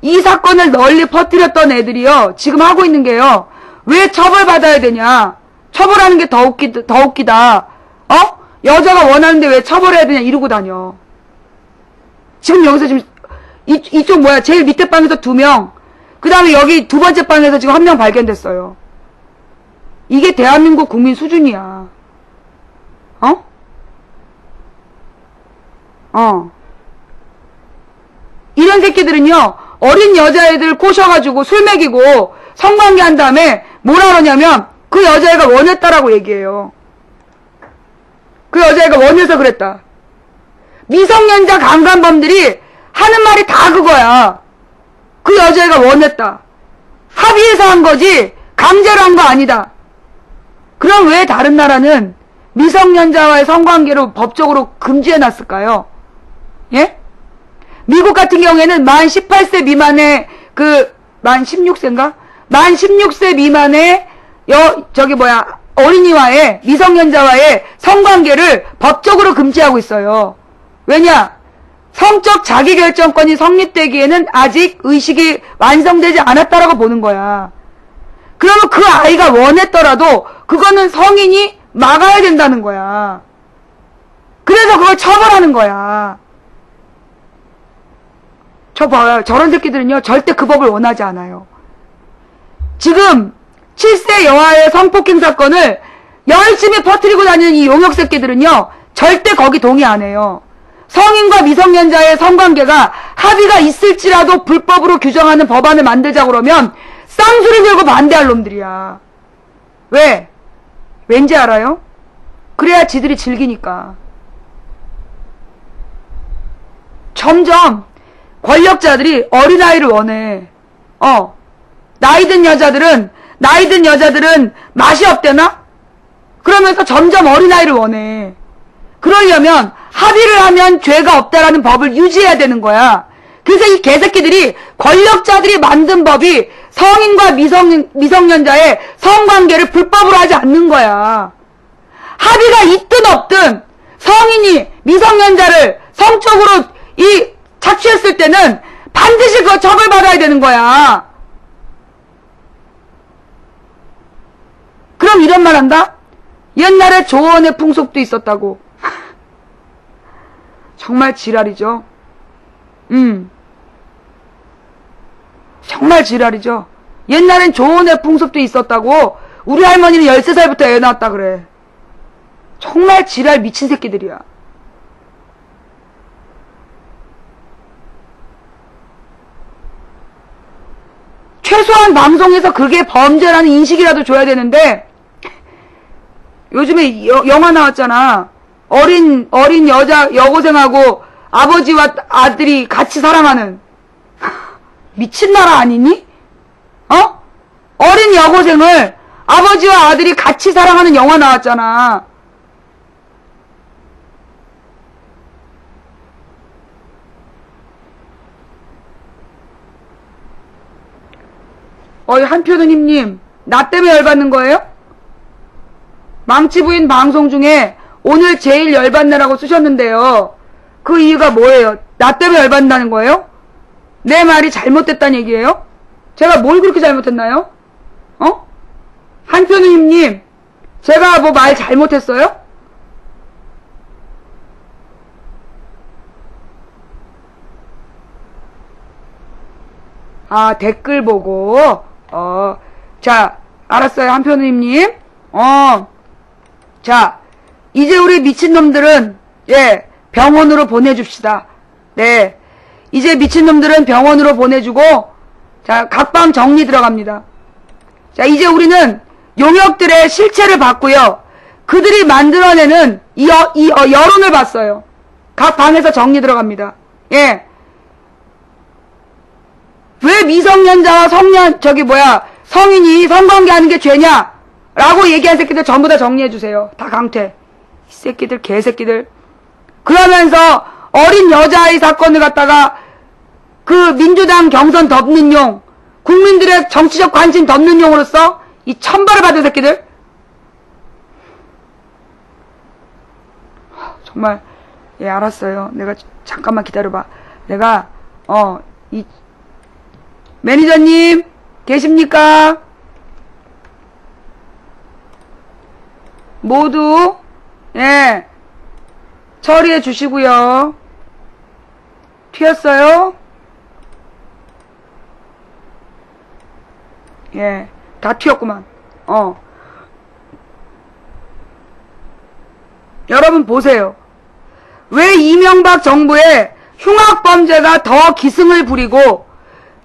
이 사건을 널리 퍼뜨렸던 애들이요, 지금 하고 있는 게요, 왜 처벌받아야 되냐. 처벌하는 게 더 웃기다. 여자가 원하는데 왜 처벌해야 되냐 이러고 다녀. 지금 여기서 지금 이쪽 뭐야, 제일 밑에 방에서 2명, 그 다음에 여기 2번째 방에서 지금 1명 발견됐어요. 이게 대한민국 국민 수준이야. 이런 새끼들은요, 어린 여자애들 꼬셔가지고 술 먹이고 성관계 한 다음에 뭐라 그러냐면 그 여자애가 원했다라고 얘기해요. 그 여자애가 원해서 그랬다. 미성년자 강간범들이 하는 말이 다 그거야. 그 여자애가 원했다. 합의해서 한 거지 강제로 한 거 아니다. 그럼 왜 다른 나라는 미성년자와의 성관계로 법적으로 금지해놨을까요? 예? 미국 같은 경우에는 만 18세 미만의 만 16세인가? 만 16세 미만의 어린이와의, 미성년자와의 성관계를 법적으로 금지하고 있어요. 왜냐? 성적 자기결정권이 성립되기에는 아직 의식이 완성되지 않았다라고 보는 거야. 그러면 그 아이가 원했더라도 그거는 성인이 막아야 된다는 거야. 그래서 그걸 처벌하는 거야. 저 봐요. 저런 새끼들은요, 절대 그 법을 원하지 않아요. 지금 7세 여아의 성폭행 사건을 열심히 퍼뜨리고 다니는 이 용역 새끼들은요, 절대 거기 동의 안 해요. 성인과 미성년자의 성관계가 합의가 있을지라도 불법으로 규정하는 법안을 만들자고 그러면 쌍수를 들고 반대할 놈들이야. 왜? 왠지 알아요? 그래야 지들이 즐기니까. 점점 권력자들이 어린아이를 원해. 나이든 여자들은 맛이 없대나? 그러면서 점점 어린아이를 원해. 그러려면 합의를 하면 죄가 없다라는 법을 유지해야 되는 거야. 그래서 이 개새끼들이, 권력자들이 만든 법이 성인과 미성년자의 성관계를 불법으로 하지 않는 거야. 합의가 있든 없든 성인이 미성년자를 성적으로 착취했을 때는 반드시 그거 처벌받아야 되는 거야. 그럼 이런 말 한다? 옛날에 조언의 풍속도 있었다고. 정말 지랄이죠. 정말 지랄이죠. 옛날엔 좋은 애 풍습도 있었다고. 우리 할머니는 13살부터 애 낳았다 그래. 정말 지랄 미친 새끼들이야. 최소한 방송에서 그게 범죄라는 인식이라도 줘야 되는데, 요즘에 영화 나왔잖아. 어린 여고생하고 아버지와 아들이 같이 사랑하는. 미친 나라 아니니? 어린 여고생을 아버지와 아들이 같이 사랑하는 영화 나왔잖아. 한표누님님, 나 때문에 열받는 거예요? 망치부인 방송 중에 오늘 제일 열받네라고 쓰셨는데요. 그 이유가 뭐예요? 나 때문에 열받는다는 거예요? 내 말이 잘못됐다는 얘기예요? 제가 뭘 그렇게 잘못했나요? 한표누님님, 제가 뭐 말 잘못했어요? 아, 댓글 보고, 자, 알았어요, 한표누님. 자, 이제 우리 미친놈들은, 예, 병원으로 보내줍시다. 네. 이제 미친놈들은 병원으로 보내주고, 자, 각방 정리 들어갑니다. 자, 이제 우리는 용역들의 실체를 봤고요. 그들이 만들어내는 여론을 봤어요. 각 방에서 정리 들어갑니다. 예. 왜 미성년자와 성인이 성관계하는 게 죄냐? 라고 얘기한 새끼들 전부 다 정리해주세요. 다 강퇴. 이 새끼들, 개새끼들. 그러면서 어린 여자아이 사건을 갖다가 그 민주당 경선 덮는 용, 국민들의 정치적 관심 덮는 용으로서 이 천벌을 받은 새끼들. 정말, 예, 알았어요. 내가, 잠깐만 기다려봐. 내가, 매니저님, 계십니까? 모두, 예, 처리해 주시고요. 튀었어요? 예, 다 튀었구만. 여러분 보세요. 왜 이명박 정부의 흉악범죄가 더 기승을 부리고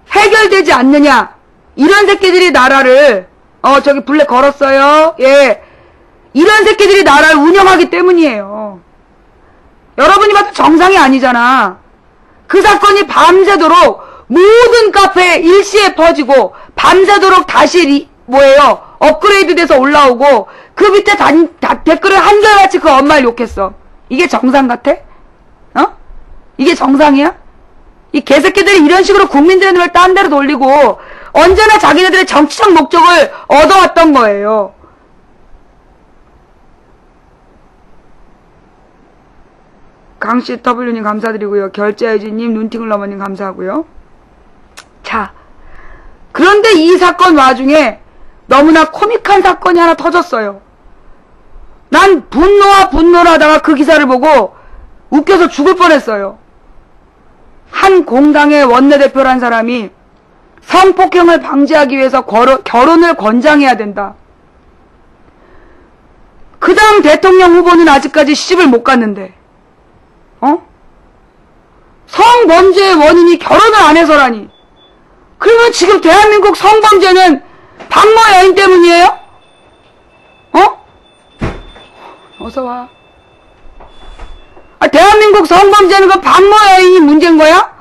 해결되지 않느냐? 이런 새끼들이 나라를 블랙 걸었어요. 예. 이런 새끼들이 나라를 운영하기 때문이에요. 여러분이 봐도 정상이 아니잖아. 그 사건이 밤새도록 모든 카페에 일시에 퍼지고 밤새도록 다시 업그레이드 돼서 올라오고 그 밑에 댓글을 한결같이 그 엄마를 욕했어. 이게 정상 같아? 이게 정상이야? 이 개새끼들이 이런 식으로 국민들의 눈을 딴 데로 돌리고 언제나 자기네들의 정치적 목적을 얻어왔던 거예요. 강CW님 감사드리고요. 결제유지님, 눈팅글러머님 감사하고요. 자, 그런데 이 사건 와중에 너무나 코믹한 사건이 하나 터졌어요. 난 분노를 하다가 그 기사를 보고 웃겨서 죽을 뻔했어요. 한 공당의 원내대표란 사람이 성폭행을 방지하기 위해서 결혼을 권장해야 된다. 그 당 대통령 후보는 아직까지 시집을 못 갔는데 성범죄의 원인이 결혼을 안 해서라니. 그러면 지금 대한민국 성범죄는 박모 여인 때문이에요? 어서와. 대한민국 성범죄는 그 박모 여인이 문제인 거야?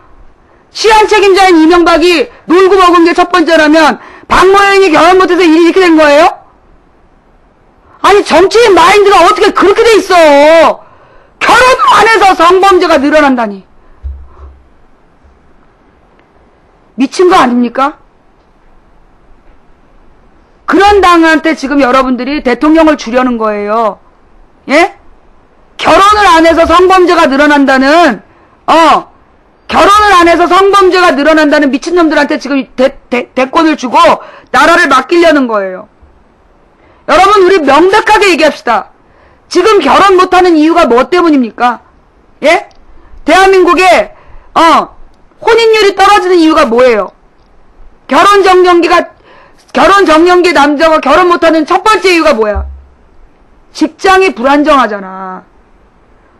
시한 책임자인 이명박이 놀고 먹은 게 첫 번째라면 박모 여인이 결혼 못해서 일이 이렇게 된 거예요? 아니 정치인 마인드가 어떻게 그렇게 돼 있어. 결혼을 안 해서 성범죄가 늘어난다니. 미친 거 아닙니까? 그런 당한테 지금 여러분들이 대통령을 주려는 거예요. 예? 결혼을 안 해서 성범죄가 늘어난다는 결혼을 안 해서 성범죄가 늘어난다는 미친놈들한테 지금 대권을 주고 나라를 맡기려는 거예요. 여러분 우리 명백하게 얘기합시다. 지금 결혼 못하는 이유가 뭐 때문입니까? 예? 대한민국에 혼인율이 떨어지는 이유가 뭐예요? 결혼 정년기 남자가 결혼 못하는 첫 번째 이유가 뭐야? 직장이 불안정하잖아.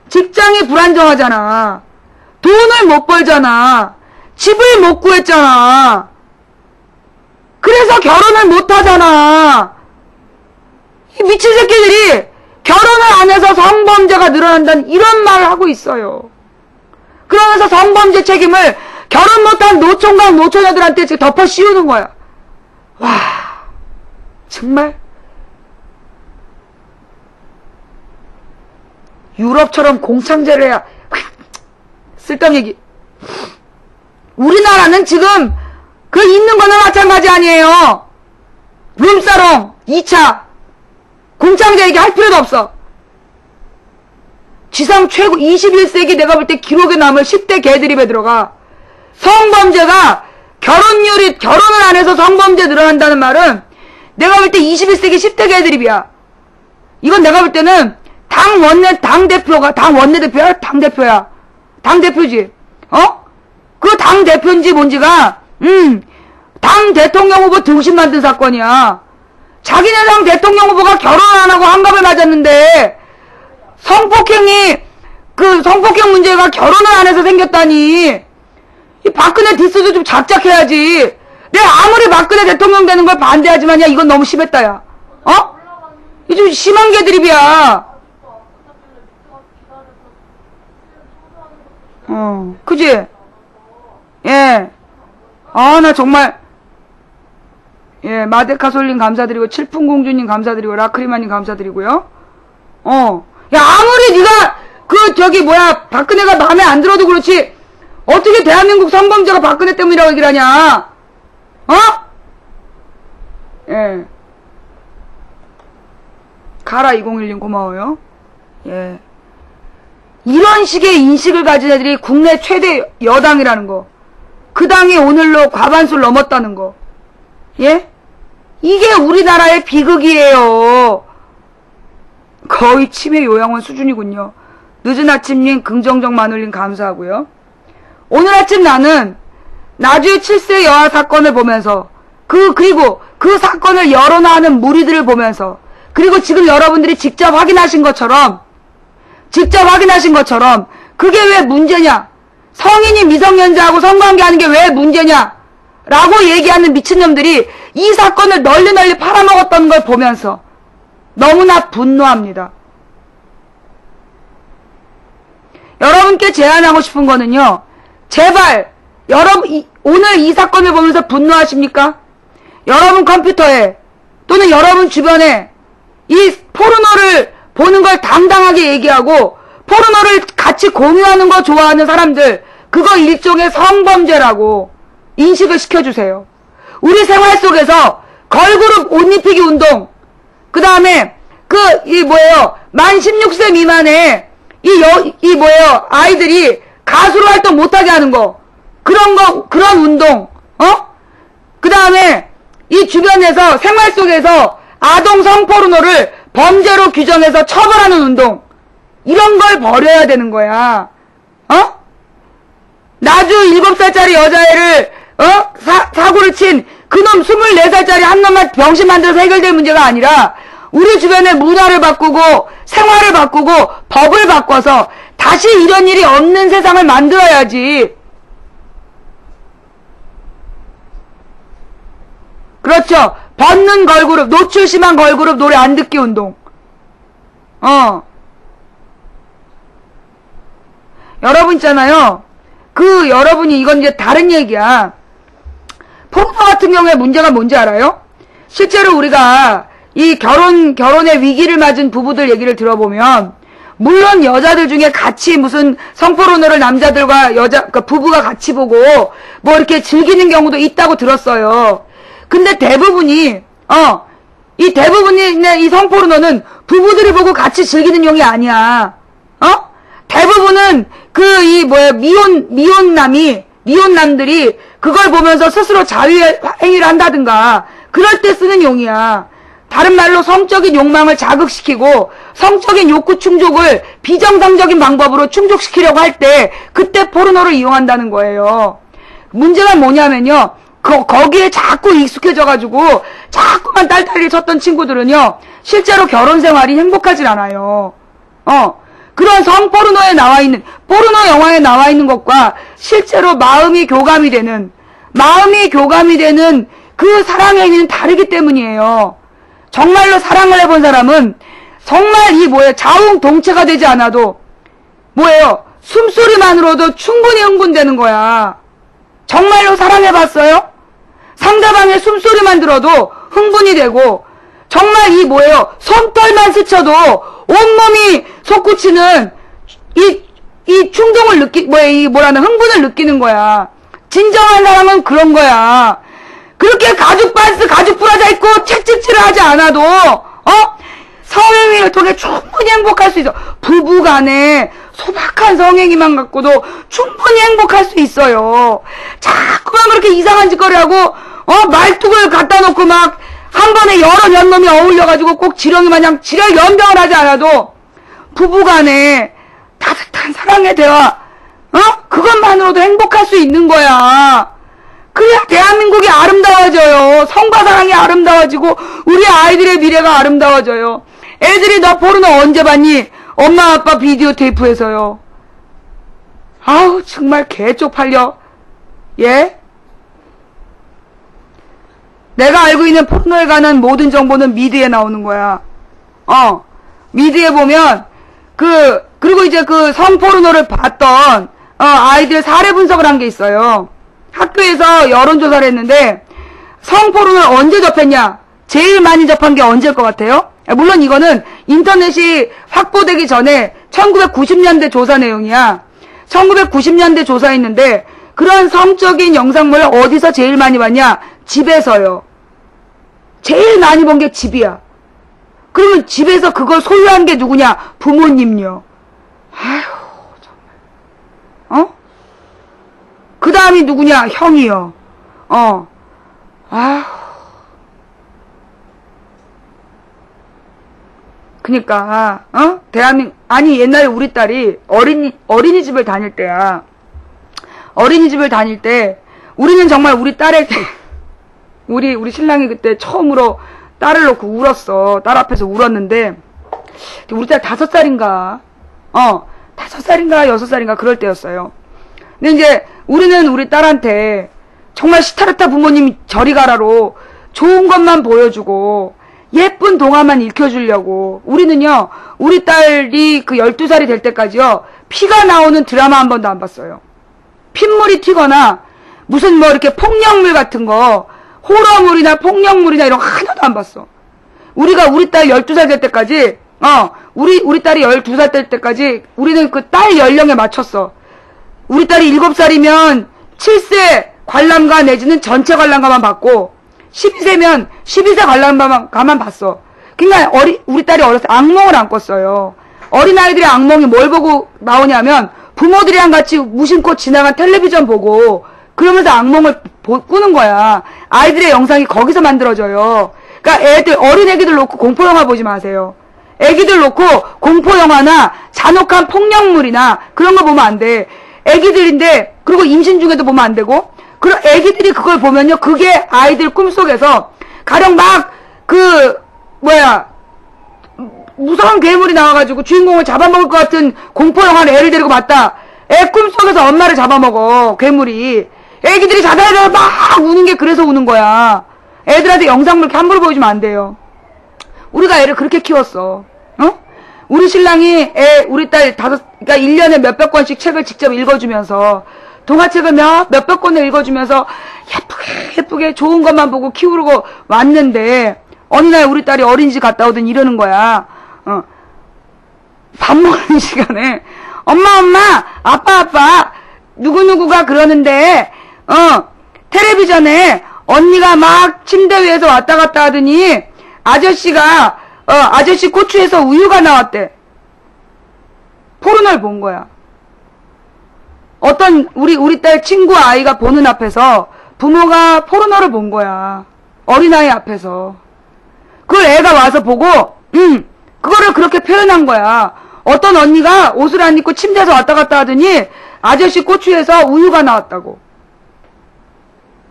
직장이 불안정하잖아. 돈을 못 벌잖아. 집을 못 구했잖아. 그래서 결혼을 못 하잖아. 이 미친 새끼들이 결혼을 안 해서 성범죄가 늘어난다는 이런 말을 하고 있어요. 그러면서 성범죄 책임을 결혼 못한 노총각 노처녀들한테 지금 덮어 씌우는 거야. 와, 정말 유럽처럼 공창제를 해야 쓸데없는 얘기. 우리나라는 지금 그 있는 거나 마찬가지 아니에요. 룸사롱 2차 공창제 얘기 할 필요도 없어. 지상 최고 21세기 내가 볼 때 기록에 남을 10대 개드립에 들어가. 성범죄가 결혼을 안 해서 성범죄 늘어난다는 말은 내가 볼 때 21세기 10대 개드립이야. 이건 내가 볼 때는 당대표야? 당대표지. 그 당대표인지 뭔지가, 당 대통령 후보 등신 만든 사건이야. 자기네 당 대통령 후보가 결혼 안 하고 환갑을 맞았는데, 성폭행 문제가 결혼을 안 해서 생겼다니. 이 박근혜 디스도 좀 작작해야지. 내가 아무리 박근혜 대통령 되는 걸 반대하지만, 야, 이건 너무 심했다, 야. 이 좀 심한 개드립이야. 그지? 예. 나 정말, 예, 마데카솔님 감사드리고, 칠풍공주님 감사드리고, 라크리마님 감사드리고요. 야, 아무리 네가, 박근혜가 마음에 안 들어도 그렇지, 어떻게 대한민국 성범죄가 박근혜 때문이라고 얘기를 하냐? 예. 가라 2016 고마워요. 예. 이런 식의 인식을 가진 애들이 국내 최대 여당이라는 거. 그 당이 오늘로 과반수를 넘었다는 거. 예? 이게 우리나라의 비극이에요. 거의 치매 요양원 수준이군요. 늦은 아침님, 긍정적 마눌님 감사하고요. 오늘 아침 나는 나주의 7세 여아 사건을 보면서 그리고 그 사건을 여론화하는 무리들을 보면서 그리고 지금 여러분들이 직접 확인하신 것처럼 그게 왜 문제냐? 성인이 미성년자하고 성관계하는 게 왜 문제냐? 라고 얘기하는 미친놈들이 이 사건을 널리 팔아먹었던 걸 보면서 너무나 분노합니다. 여러분께 제안하고 싶은 거는요. 제발 오늘 이 사건을 보면서 분노하십니까? 여러분 컴퓨터에 또는 여러분 주변에 이 포르노를 보는 걸 당당하게 얘기하고 포르노를 같이 공유하는 거 좋아하는 사람들 그거 일종의 성범죄라고 인식을 시켜주세요. 우리 생활 속에서 걸그룹 옷 입히기 운동 그 다음에 만 16세 미만의 아이들이 가수로 활동 못하게 하는 거 그런 운동 그 다음에 이 주변에서 생활 속에서 아동 성포르노를 범죄로 규정해서 처벌하는 운동 이런 걸 버려야 되는 거야. 나주 7살짜리 여자애를 사고를 친 그놈 24살짜리 한 놈만 병신 만들어서 해결될 문제가 아니라 우리 주변의 문화를 바꾸고 생활을 바꾸고 법을 바꿔서 다시 이런 일이 없는 세상을 만들어야지. 그렇죠. 벗는 걸그룹, 노출 심한 걸그룹 노래 안 듣기 운동. 여러분 있잖아요. 여러분이 이건 이제 다른 얘기야. 포르노 같은 경우에 문제가 뭔지 알아요? 실제로 우리가 이 결혼의 위기를 맞은 부부들 얘기를 들어보면 물론 여자들 중에 같이 무슨 성포르노를 남자들과 부부가 같이 보고 뭐 이렇게 즐기는 경우도 있다고 들었어요. 근데 대부분이 이 성포르노는 부부들이 보고 같이 즐기는 용이 아니야. 대부분은 미혼남들이 그걸 보면서 스스로 자위행위를 한다든가 그럴 때 쓰는 용이야. 다른 말로 성적인 욕망을 자극시키고 성적인 욕구 충족을 비정상적인 방법으로 충족시키려고 할 때 그때 포르노를 이용한다는 거예요. 문제가 뭐냐면요. 거기에 자꾸 익숙해져가지고 자꾸만 딸딸이 쳤던 친구들은요. 실제로 결혼 생활이 행복하진 않아요. 그런 성포르노에 나와 있는, 포르노 영화에 나와 있는 것과 실제로 마음이 교감이 되는 그 사랑의 의미는 다르기 때문이에요. 정말로 사랑을 해본 사람은 정말 자웅동체가 되지 않아도 숨소리만으로도 충분히 흥분되는 거야. 정말로 사랑해봤어요? 상대방의 숨소리만 들어도 흥분이 되고 정말 솜털만 스쳐도 온몸이 솟구치는 이 충동을 흥분을 느끼는 거야. 진정한 사랑은 그런 거야. 그렇게 가죽 부러져 있고 채찍질을 하지 않아도 성행위를 통해 충분히 행복할 수 있어. 부부간에 소박한 성행위만 갖고도 충분히 행복할 수 있어요. 자꾸만 그렇게 이상한 짓거리하고 말뚝을 갖다 놓고 막 한 번에 여러 년놈이 어울려가지고 꼭 지렁이 마냥 지랄 연병을 하지 않아도 부부간에 따뜻한 사랑의 대화 그것만으로도 행복할 수 있는 거야. 그래야 대한민국이 아름다워져요. 성과 사랑이 아름다워지고 우리 아이들의 미래가 아름다워져요. 애들이 너 포르노 언제 봤니? 엄마 아빠 비디오 테이프에서요. 아우 정말 개쪽팔려. 예? 내가 알고 있는 포르노에 관한 모든 정보는 미드에 나오는 거야. 미드에 보면 그리고 이제 그 성포르노를 봤던 아이들 사례 분석을 한 게 있어요. 학교에서 여론조사를 했는데 성포르노를 언제 접했냐? 제일 많이 접한 게 언제일 것 같아요? 물론 이거는 인터넷이 확보되기 전에 1990년대 조사 내용이야. 1990년대 조사했는데 그런 성적인 영상물을 어디서 제일 많이 봤냐? 집에서요. 제일 많이 본 게 집이야. 그러면 집에서 그걸 소유한 게 누구냐? 부모님요. 아휴 정말. 그 다음이 누구냐? 형이요. 아휴. 그니까, 아니, 옛날에 우리 딸이 어린이집을 다닐 때야. 어린이집을 다닐 때, 우리는 정말 우리 딸의, 우리 신랑이 그때 처음으로 딸을 놓고 울었어. 딸 앞에서 울었는데, 우리 딸 5살인가, 5살인가, 6살인가, 그럴 때였어요. 근데 이제, 우리는 우리 딸한테, 정말 시타르타 부모님 저리 가라로, 좋은 것만 보여주고, 예쁜 동화만 읽혀주려고. 우리는요, 우리 딸이 그 12살이 될 때까지요, 피가 나오는 드라마 한 번도 안 봤어요. 핏물이 튀거나, 무슨 이렇게 폭력물 같은 거, 호러물이나 폭력물이나 이런 거 하나도 안 봤어. 우리가 우리 딸 12살 될 때까지, 우리 딸이 12살 될 때까지, 우리는 그 딸 연령에 맞췄어. 우리 딸이 7살이면 7세 관람가 내지는 전체 관람가만 봤고, 12세면 12세 관람가만 봤어. 그러니까 우리 딸이 어렸을 때 악몽을 안 꿨어요. 어린아이들의 악몽이 뭘 보고 나오냐면 부모들이랑 같이 무심코 지나간 텔레비전 보고 그러면서 악몽을 꾸는 거야. 아이들의 영상이 거기서 만들어져요. 그러니까 어린애기들 놓고 공포영화 보지 마세요. 애기들 놓고 공포영화나 잔혹한 폭력물이나 그런 거 보면 안 돼. 애기들인데, 그리고 임신 중에도 보면 안 되고, 그럼 애기들이 그걸 보면요, 그게 아이들 꿈속에서, 가령 무서운 괴물이 나와가지고 주인공을 잡아먹을 것 같은 공포영화를 애를 데리고 봤다. 애 꿈속에서 엄마를 잡아먹어, 괴물이. 애기들이 자다가 막 우는 게 그래서 우는 거야. 애들한테 영상물 이렇게 함부로 보여주면 안 돼요. 우리가 애를 그렇게 키웠어. 우리 신랑이 우리 딸 그러니까 1년에 몇백 권씩 책을 직접 읽어주면서, 동화책을 몇백 권을 읽어주면서 예쁘게 좋은 것만 보고 키우고 왔는데, 어느 날 우리 딸이 어린이집 갔다 오더니 이러는 거야. 밥 먹는 시간에, 엄마, 아빠, 누구누구가 그러는데, 텔레비전에 언니가 막 침대 위에서 왔다 갔다 하더니, 아저씨 고추에서 우유가 나왔대. 포르노를 본 거야. 어떤 우리 딸 친구 아이가 보는 앞에서 부모가 포르노를 본 거야. 어린아이 앞에서. 그걸 애가 와서 보고 그거를 그렇게 표현한 거야. 어떤 언니가 옷을 안 입고 침대에서 왔다 갔다 하더니 아저씨 고추에서 우유가 나왔다고.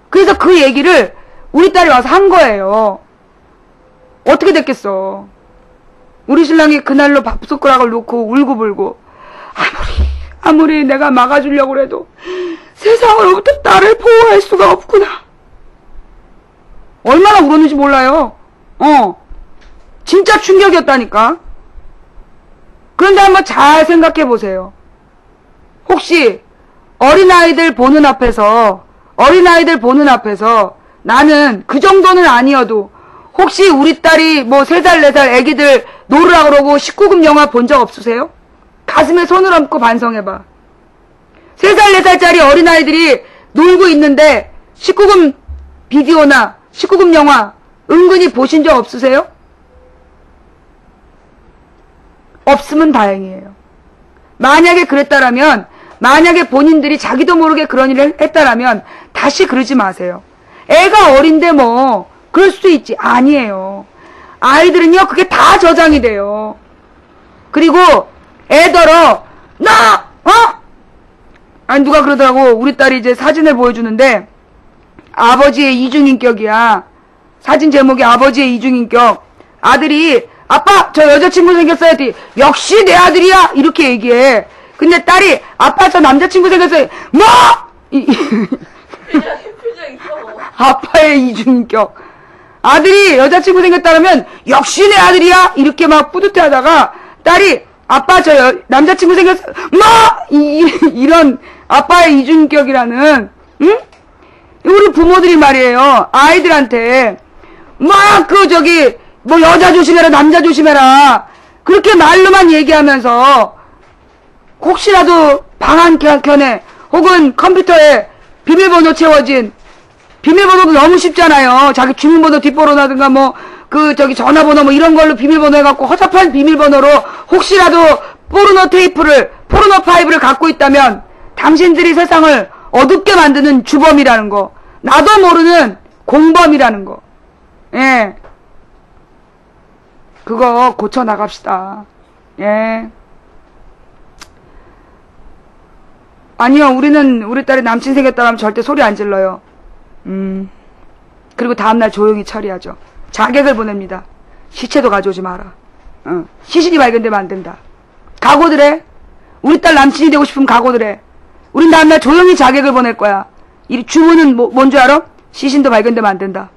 그래서 그 얘기를 우리 딸이 와서 한 거예요. 어떻게 됐겠어. 우리 신랑이 그날로 밥숟가락을 놓고 울고불고 아무리 내가 막아주려고 해도 세상으로부터 딸을 보호할 수가 없구나. 얼마나 울었는지 몰라요. 진짜 충격이었다니까. 그런데 한번 잘 생각해 보세요. 혹시 어린아이들 보는 앞에서 나는 그 정도는 아니어도 혹시 우리 딸이 뭐 3살 4살 애기들 놀으라 그러고 19금 영화 본 적 없으세요? 가슴에 손을 얹고 반성해봐. 3살 4살짜리 어린아이들이 놀고 있는데 19금 비디오나 19금 영화 은근히 보신 적 없으세요? 없으면 다행이에요. 만약에 그랬다라면, 만약에 본인들이 자기도 모르게 그런 일을 했다라면 다시 그러지 마세요. 애가 어린데 뭐 그럴 수도 있지. 아니에요. 아이들은요 그게 다 저장이 돼요. 그리고 애더러 아니 누가 그러더라고. 우리 딸이 이제 사진을 보여주는데 아버지의 이중인격이야. 사진 제목이 아버지의 이중인격. 아들이 아빠 저 여자친구 생겼어요 했더니 역시 내 아들이야 이렇게 얘기해. 근데 딸이 아빠 저 남자친구 생겼어요. 뭐? 표정이 써. 아빠의 이중인격. 아들이 여자친구 생겼다면 역시 내 아들이야 이렇게 막 뿌듯해하다가 딸이 아빠 저 남자친구 생겼어요. 뭐? 이런 아빠의 이중인격이라는 응? 우리 부모들이 말이에요. 아이들한테 막 뭐 여자 조심해라 남자 조심해라 그렇게 말로만 얘기하면서 혹시라도 방 한켠에 혹은 컴퓨터에 비밀번호 채워진 비밀번호도 너무 쉽잖아요. 자기 주민번호 뒷번호라든가 뭐 전화번호 뭐 이런 걸로 비밀번호 해갖고 허접한 비밀번호로 혹시라도 포르노 파이브를 갖고 있다면 당신들이 세상을 어둡게 만드는 주범이라는 거, 나도 모르는 공범이라는 거. 예. 그거 고쳐 나갑시다. 예. 아니요, 우리 딸이 남친 생겼다면 절대 소리 안 질러요. 그리고 다음날 조용히 처리하죠. 자객을 보냅니다. 시체도 가져오지 마라. 시신이 발견되면 안 된다. 각오들 해. 우리 딸 남친이 되고 싶으면 각오들 해. 우린 다음날 조용히 자객을 보낼 거야. 이 주문은 뭔 줄 알아? 시신도 발견되면 안 된다.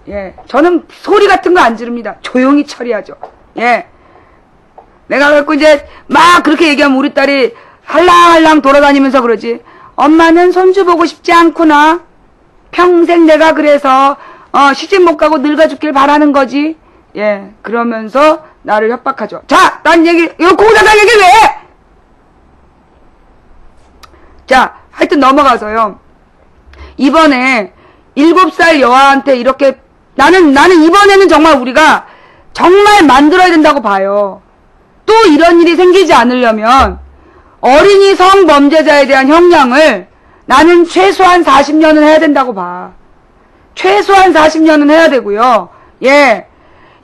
예, 저는 소리 같은 거 안 지릅니다. 조용히 처리하죠. 예. 내가 그래갖고 이제 막 그렇게 얘기하면 우리 딸이 할랑할랑 돌아다니면서 그러지. 엄마는 손주 보고 싶지 않구나. 평생 내가 그래서 시집 못 가고 늙어 죽길 바라는 거지. 예, 그러면서 나를 협박하죠. 자, 난 얘기 이거 공사장 얘기 왜 해? 자, 하여튼 넘어가서요. 이번에 7살 여아한테 이렇게 나는 이번에는 정말 우리가 정말 만들어야 된다고 봐요. 또 이런 일이 생기지 않으려면 어린이 성범죄자에 대한 형량을 나는 최소한 40년은 해야 된다고 봐. 최소한 40년은 해야 되고요. 예.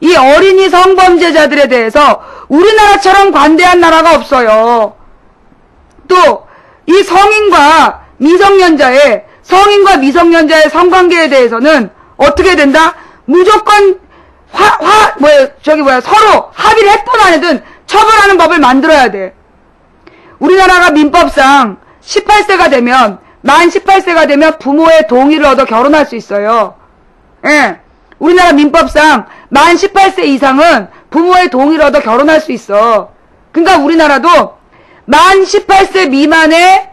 이 어린이 성범죄자들에 대해서 우리나라처럼 관대한 나라가 없어요. 또 이 성인과 미성년자의 성관계에 대해서는 어떻게 된다? 무조건 서로 합의를 했든 안 했든 처벌하는 법을 만들어야 돼. 우리나라가 민법상 18세가 되면 만 18세가 되면 부모의 동의를 얻어 결혼할 수 있어요. 예. 우리나라 민법상 만 18세 이상은 부모의 동의를 얻어 결혼할 수 있어. 그러니까 우리나라도 만 18세 미만의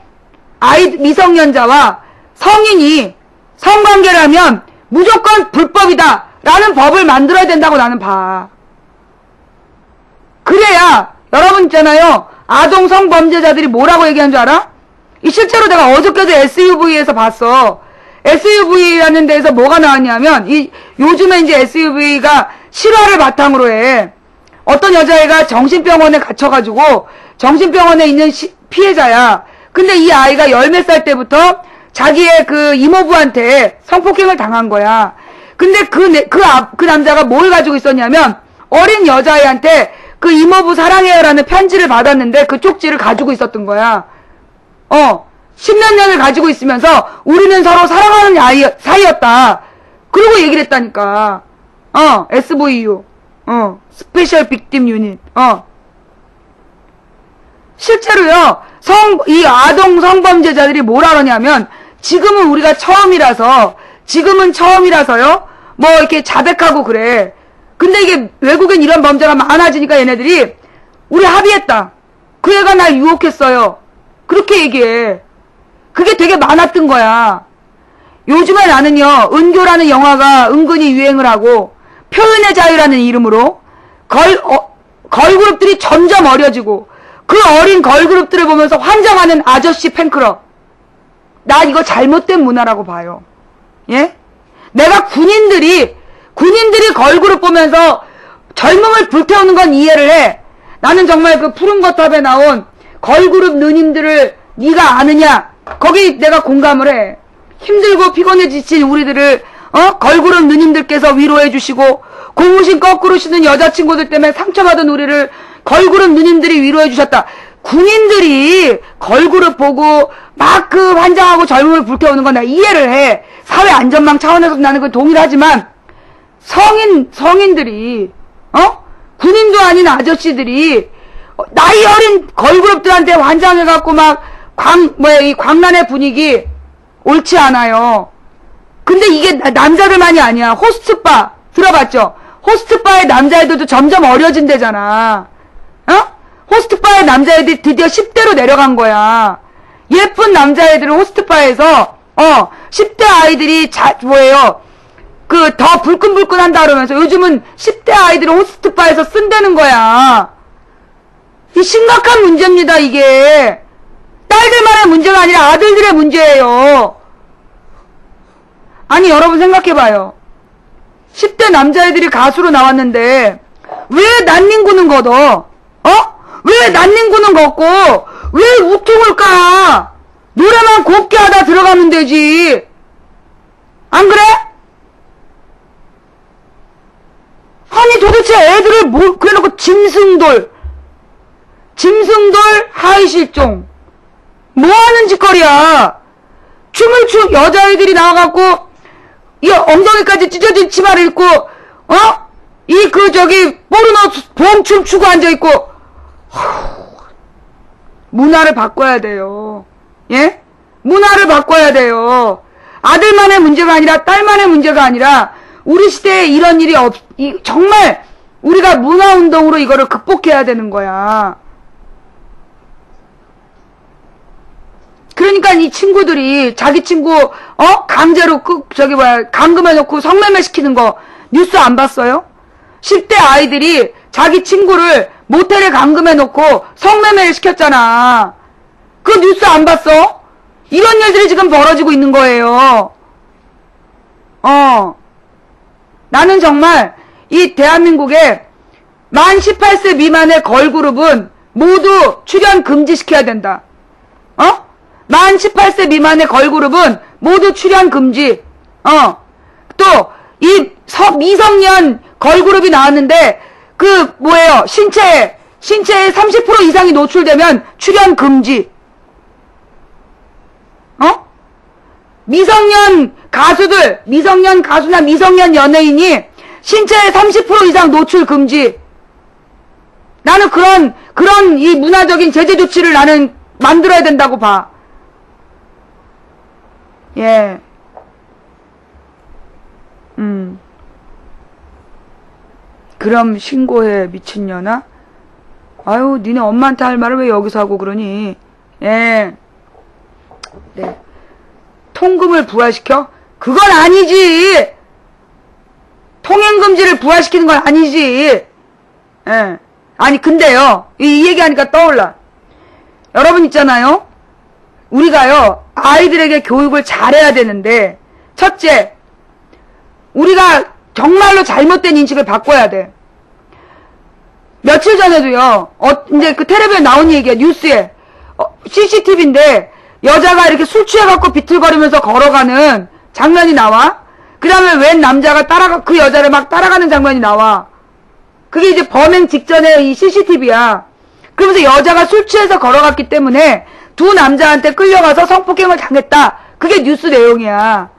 미성년자와 성인이 성관계를 하면 무조건 불법이다 라는 법을 만들어야 된다고 나는 봐. 그래야 여러분 있잖아요. 아동 성범죄자들이 뭐라고 얘기한 줄 알아? 실제로 내가 어저께도 SUV에서 봤어. SUV라는 데에서 뭐가 나왔냐면 요즘에 이제 SUV가 실화를 바탕으로 해. 어떤 여자애가 정신병원에 갇혀가지고 정신병원에 있는 피해자야. 근데 이 아이가 10몇 살 때부터 자기의 그 이모부한테 성폭행을 당한 거야. 근데 그 남자가 뭘 가지고 있었냐면, 어린 여자애한테 그 이모부 사랑해요라는 편지를 받았는데 그 쪽지를 가지고 있었던 거야. 10몇 년을 가지고 있으면서 우리는 서로 사랑하는 사이였다. 그러고 얘기를 했다니까. SVU. 스페셜 빅팀 유닛. 실제로요, 이 아동 성범죄자들이 뭐라 그러냐면, 지금은 처음이라서요, 뭐 이렇게 자백하고 그래. 근데 이게 외국엔 이런 범죄가 많아지니까 얘네들이, 우리 합의했다. 그 애가 날 유혹했어요. 그렇게 얘기해. 그게 되게 많았던 거야. 요즘에 나는요, 은교라는 영화가 은근히 유행을 하고, 표현의 자유라는 이름으로, 걸그룹들이 점점 어려지고, 그 어린 걸그룹들을 보면서 환장하는 아저씨 팬클럽. 나 이거 잘못된 문화라고 봐요. 예? 내가 군인들이 걸그룹 보면서 젊음을 불태우는 건 이해를 해. 나는 정말 그 푸른 거탑에 나온 걸그룹 누님들을 네가 아느냐? 거기 내가 공감을 해. 힘들고 피곤해 지친 우리들을 걸그룹 누님들께서 위로해 주시고, 고무신 거꾸로 신는 여자친구들 때문에 상처받은 우리를 걸그룹 누님들이 위로해 주셨다. 군인들이 걸그룹 보고 막 그 환장하고 젊음을 불태우는 건 나 이해를 해. 사회 안전망 차원에서 나는 그건 동일하지만, 성인들이 군인도 아닌 아저씨들이 나이 어린 걸그룹들한테 환장해갖고 막 이 광란의 분위기 옳지 않아요. 근데 이게 남자들만이 아니야. 호스트바 들어봤죠? 호스트바의 남자애들도 점점 어려진대잖아. 호스트바의 남자애들이 드디어 10대로 내려간 거야. 예쁜 남자애들을 호스트바에서 10대 아이들이 더 불끈불끈한다 그러면서 요즘은 10대 아이들을 호스트바에서 쓴다는 거야. 이 심각한 문제입니다, 이게. 딸들만의 문제가 아니라 아들들의 문제예요. 아니, 여러분 생각해봐요. 10대 남자애들이 가수로 나왔는데 왜 난닝구는 걷어? 왜 난닝구는 걷고 왜 우통을 까? 노래만 곱게 하다 들어가면 되지. 안 그래? 아니 도대체 애들을 그래놓고 짐승돌 하이실종 뭐하는 짓거리야. 춤을 여자애들이 나와갖고 이 엉덩이까지 찢어진 치마를 입고 포르노 보험춤 추고 앉아있고. 문화를 바꿔야 돼요. 예? 문화를 바꿔야 돼요. 아들만의 문제가 아니라 딸만의 문제가 아니라 우리 시대에 이런 일이 정말 우리가 문화운동으로 이거를 극복해야 되는 거야. 그러니까 이 친구들이 자기 친구 강제로 감금해놓고 성매매 시키는 거 뉴스 안 봤어요? 10대 아이들이 자기 친구를 모텔에 감금해놓고 성매매를 시켰잖아. 그 뉴스 안 봤어? 이런 일들이 지금 벌어지고 있는 거예요. 나는 정말 이 대한민국에 만 18세 미만의 걸그룹은 모두 출연 금지시켜야 된다. 만 18세 미만의 걸그룹은 모두 출연 금지. 또 이 미성년 걸그룹이 나왔는데 신체에 30% 이상이 노출되면 출연 금지. 미성년 가수나 미성년 연예인이 신체에 30% 이상 노출 금지. 나는 그런 이 문화적인 제재 조치를 나는 만들어야 된다고 봐. 예. 그럼 신고해, 미친년아? 아유, 니네 엄마한테 할 말을 왜 여기서 하고 그러니? 예. 네. 통금을 부활시켜? 그건 아니지! 통행금지를 부활시키는 건 아니지! 예. 아니, 근데요, 이 얘기하니까 떠올라. 여러분 있잖아요? 우리가요, 아이들에게 교육을 잘해야 되는데, 첫째, 우리가 정말로 잘못된 인식을 바꿔야 돼. 며칠 전에도요, 이제 그 텔레비전 나온 얘기야, 뉴스에. CCTV인데, 여자가 이렇게 술 취해갖고 비틀거리면서 걸어가는 장면이 나와. 그 다음에 웬 남자가 그 여자를 막 따라가는 장면이 나와. 그게 이제 범행 직전에 이 CCTV야. 그러면서 여자가 술 취해서 걸어갔기 때문에 두 남자한테 끌려가서 성폭행을 당했다. 그게 뉴스 내용이야.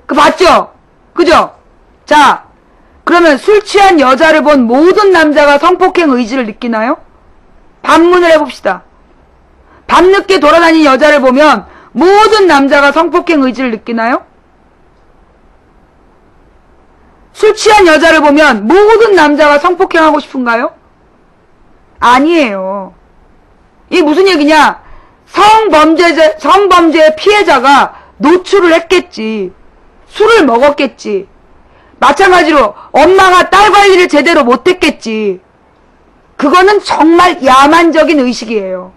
그 봤죠? 그죠? 자, 그러면 술 취한 여자를 본 모든 남자가 성폭행 의지를 느끼나요? 반문을 해봅시다. 밤늦게 돌아다니는 여자를 보면 모든 남자가 성폭행 의지를 느끼나요? 술 취한 여자를 보면 모든 남자가 성폭행하고 싶은가요? 아니에요. 이게 무슨 얘기냐? 성범죄의 피해자가 노출을 했겠지. 술을 먹었겠지. 마찬가지로 엄마가 딸 관리를 제대로 못했겠지. 그거는 정말 야만적인 의식이에요.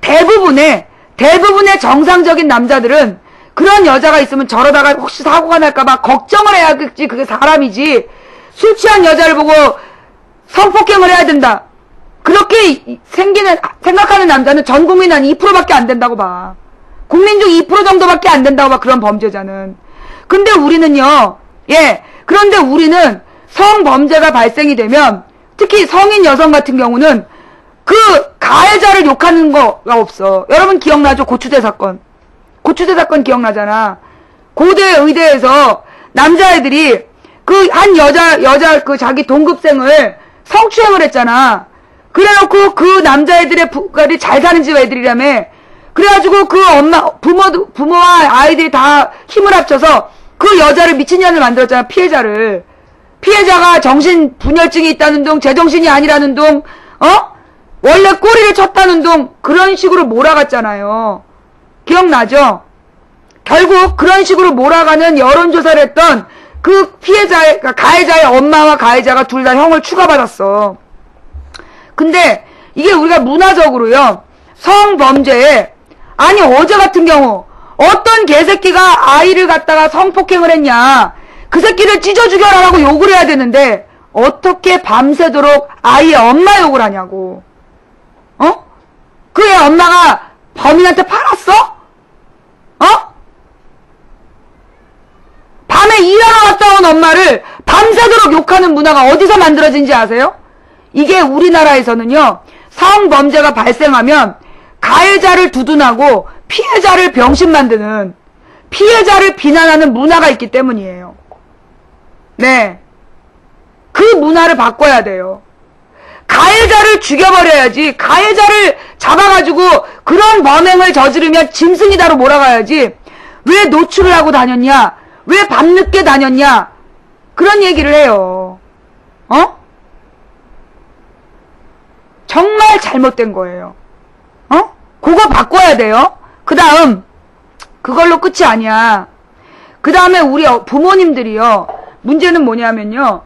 대부분의 정상적인 남자들은 그런 여자가 있으면 저러다가 혹시 사고가 날까봐 걱정을 해야겠지. 그게 사람이지. 술 취한 여자를 보고 성폭행을 해야 된다. 그렇게 생각하는 남자는 전 국민 한 2%밖에 안 된다고 봐. 국민 중 2% 정도밖에 안 된다고 봐. 그런 범죄자는. 근데 우리는요. 그런데 우리는 성범죄가 발생이 되면 특히 성인 여성 같은 경우는 그 가해자를 욕하는 거가 없어. 여러분 기억나죠? 고추대 사건. 고추대 사건 기억나잖아. 고대 의대에서 남자애들이 그 한 여자 그 자기 동급생을 성추행을 했잖아. 그래놓고 그 남자애들의 부가리 잘 사는 집 애들이라며. 그래가지고 그 부모와 아이들이 다 힘을 합쳐서 그 여자를 미친년을 만들었잖아. 피해자가 정신분열증이 있다는 둥, 제정신이 아니라는 둥, 원래 꼬리를 쳤다는 둥, 그런 식으로 몰아갔잖아요. 기억나죠? 결국 그런 식으로 몰아가는 여론조사를 했던 그 가해자의 엄마와 가해자가 둘 다 형을 추가받았어. 근데 이게 우리가 문화적으로요, 성범죄에, 아니 어제 같은 경우 어떤 개새끼가 아이를 갖다가 성폭행을 했냐, 그 새끼를 찢어 죽여라라고 욕을 해야 되는데 어떻게 밤새도록 아이의 엄마 욕을 하냐고. 그 애 엄마가 범인한테 팔았어? 밤에 일하러 갔다 온 엄마를 밤새도록 욕하는 문화가 어디서 만들어진지 아세요? 이게 우리나라에서는요, 성범죄가 발생하면 가해자를 두둔하고 피해자를 병신 만드는, 피해자를 비난하는 문화가 있기 때문이에요. 네. 그 문화를 바꿔야 돼요. 가해자를 죽여버려야지. 가해자를 잡아가지고 그런 범행을 저지르면 짐승이다로 몰아가야지. 왜 노출을 하고 다녔냐? 왜 밤늦게 다녔냐? 그런 얘기를 해요. 정말 잘못된 거예요. 그거 바꿔야 돼요. 그 다음, 그걸로 끝이 아니야. 그 다음에 우리 부모님들이요. 문제는 뭐냐면요.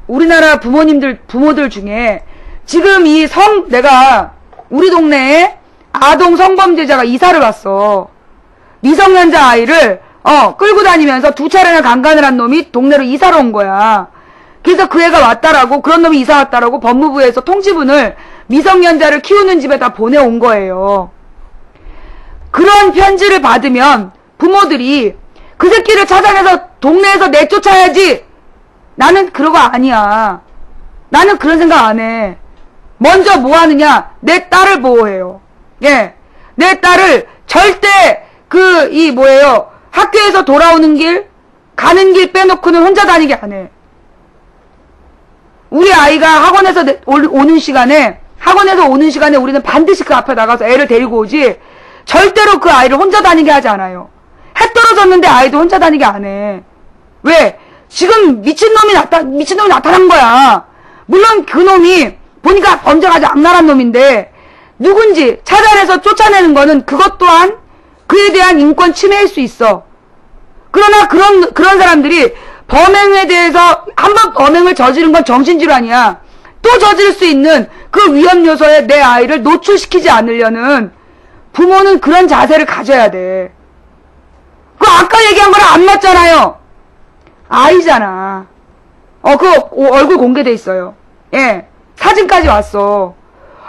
우리나라 부모들 중에 지금 내가 우리 동네에 아동 성범죄자가 이사를 왔어. 미성년자 아이를, 끌고 다니면서 2차례나 강간을 한 놈이 동네로 이사를 온 거야. 그래서 그 애가 왔다라고, 그런 놈이 이사 왔다라고 법무부에서 통지문을 미성년자를 키우는 집에다 보내온 거예요. 그런 편지를 받으면 부모들이 그 새끼를 찾아내서 동네에서 내쫓아야지. 나는 그런 거 아니야. 나는 그런 생각 안 해. 먼저 뭐 하느냐? 내 딸을 보호해요. 내 딸을 절대 학교에서 돌아오는 길, 가는 길 빼놓고는 혼자 다니게 안 해. 우리 아이가 학원에서 오는 시간에 우리는 반드시 그 앞에 나가서 애를 데리고 오지, 절대로 그 아이를 혼자 다니게 하지 않아요. 해 떨어졌는데 아이도 혼자 다니게 안 해. 왜? 지금 미친놈이 나타난 거야. 물론 그 놈이 보니까 범죄가 아주 악랄한 놈인데, 누군지 찾아내서 쫓아내는 거는 그것 또한 그에 대한 인권 침해일 수 있어. 그러나 그런 사람들이 범행에 대해서 한번 범행을 저지른 건 정신질환이야. 또 저지를 수 있는 그 위험 요소에 내 아이를 노출시키지 않으려는 부모는 그런 자세를 가져야 돼. 그 아까 얘기한 거랑 안 맞잖아요. 아이잖아. 그 얼굴 공개돼 있어요. 사진까지 왔어.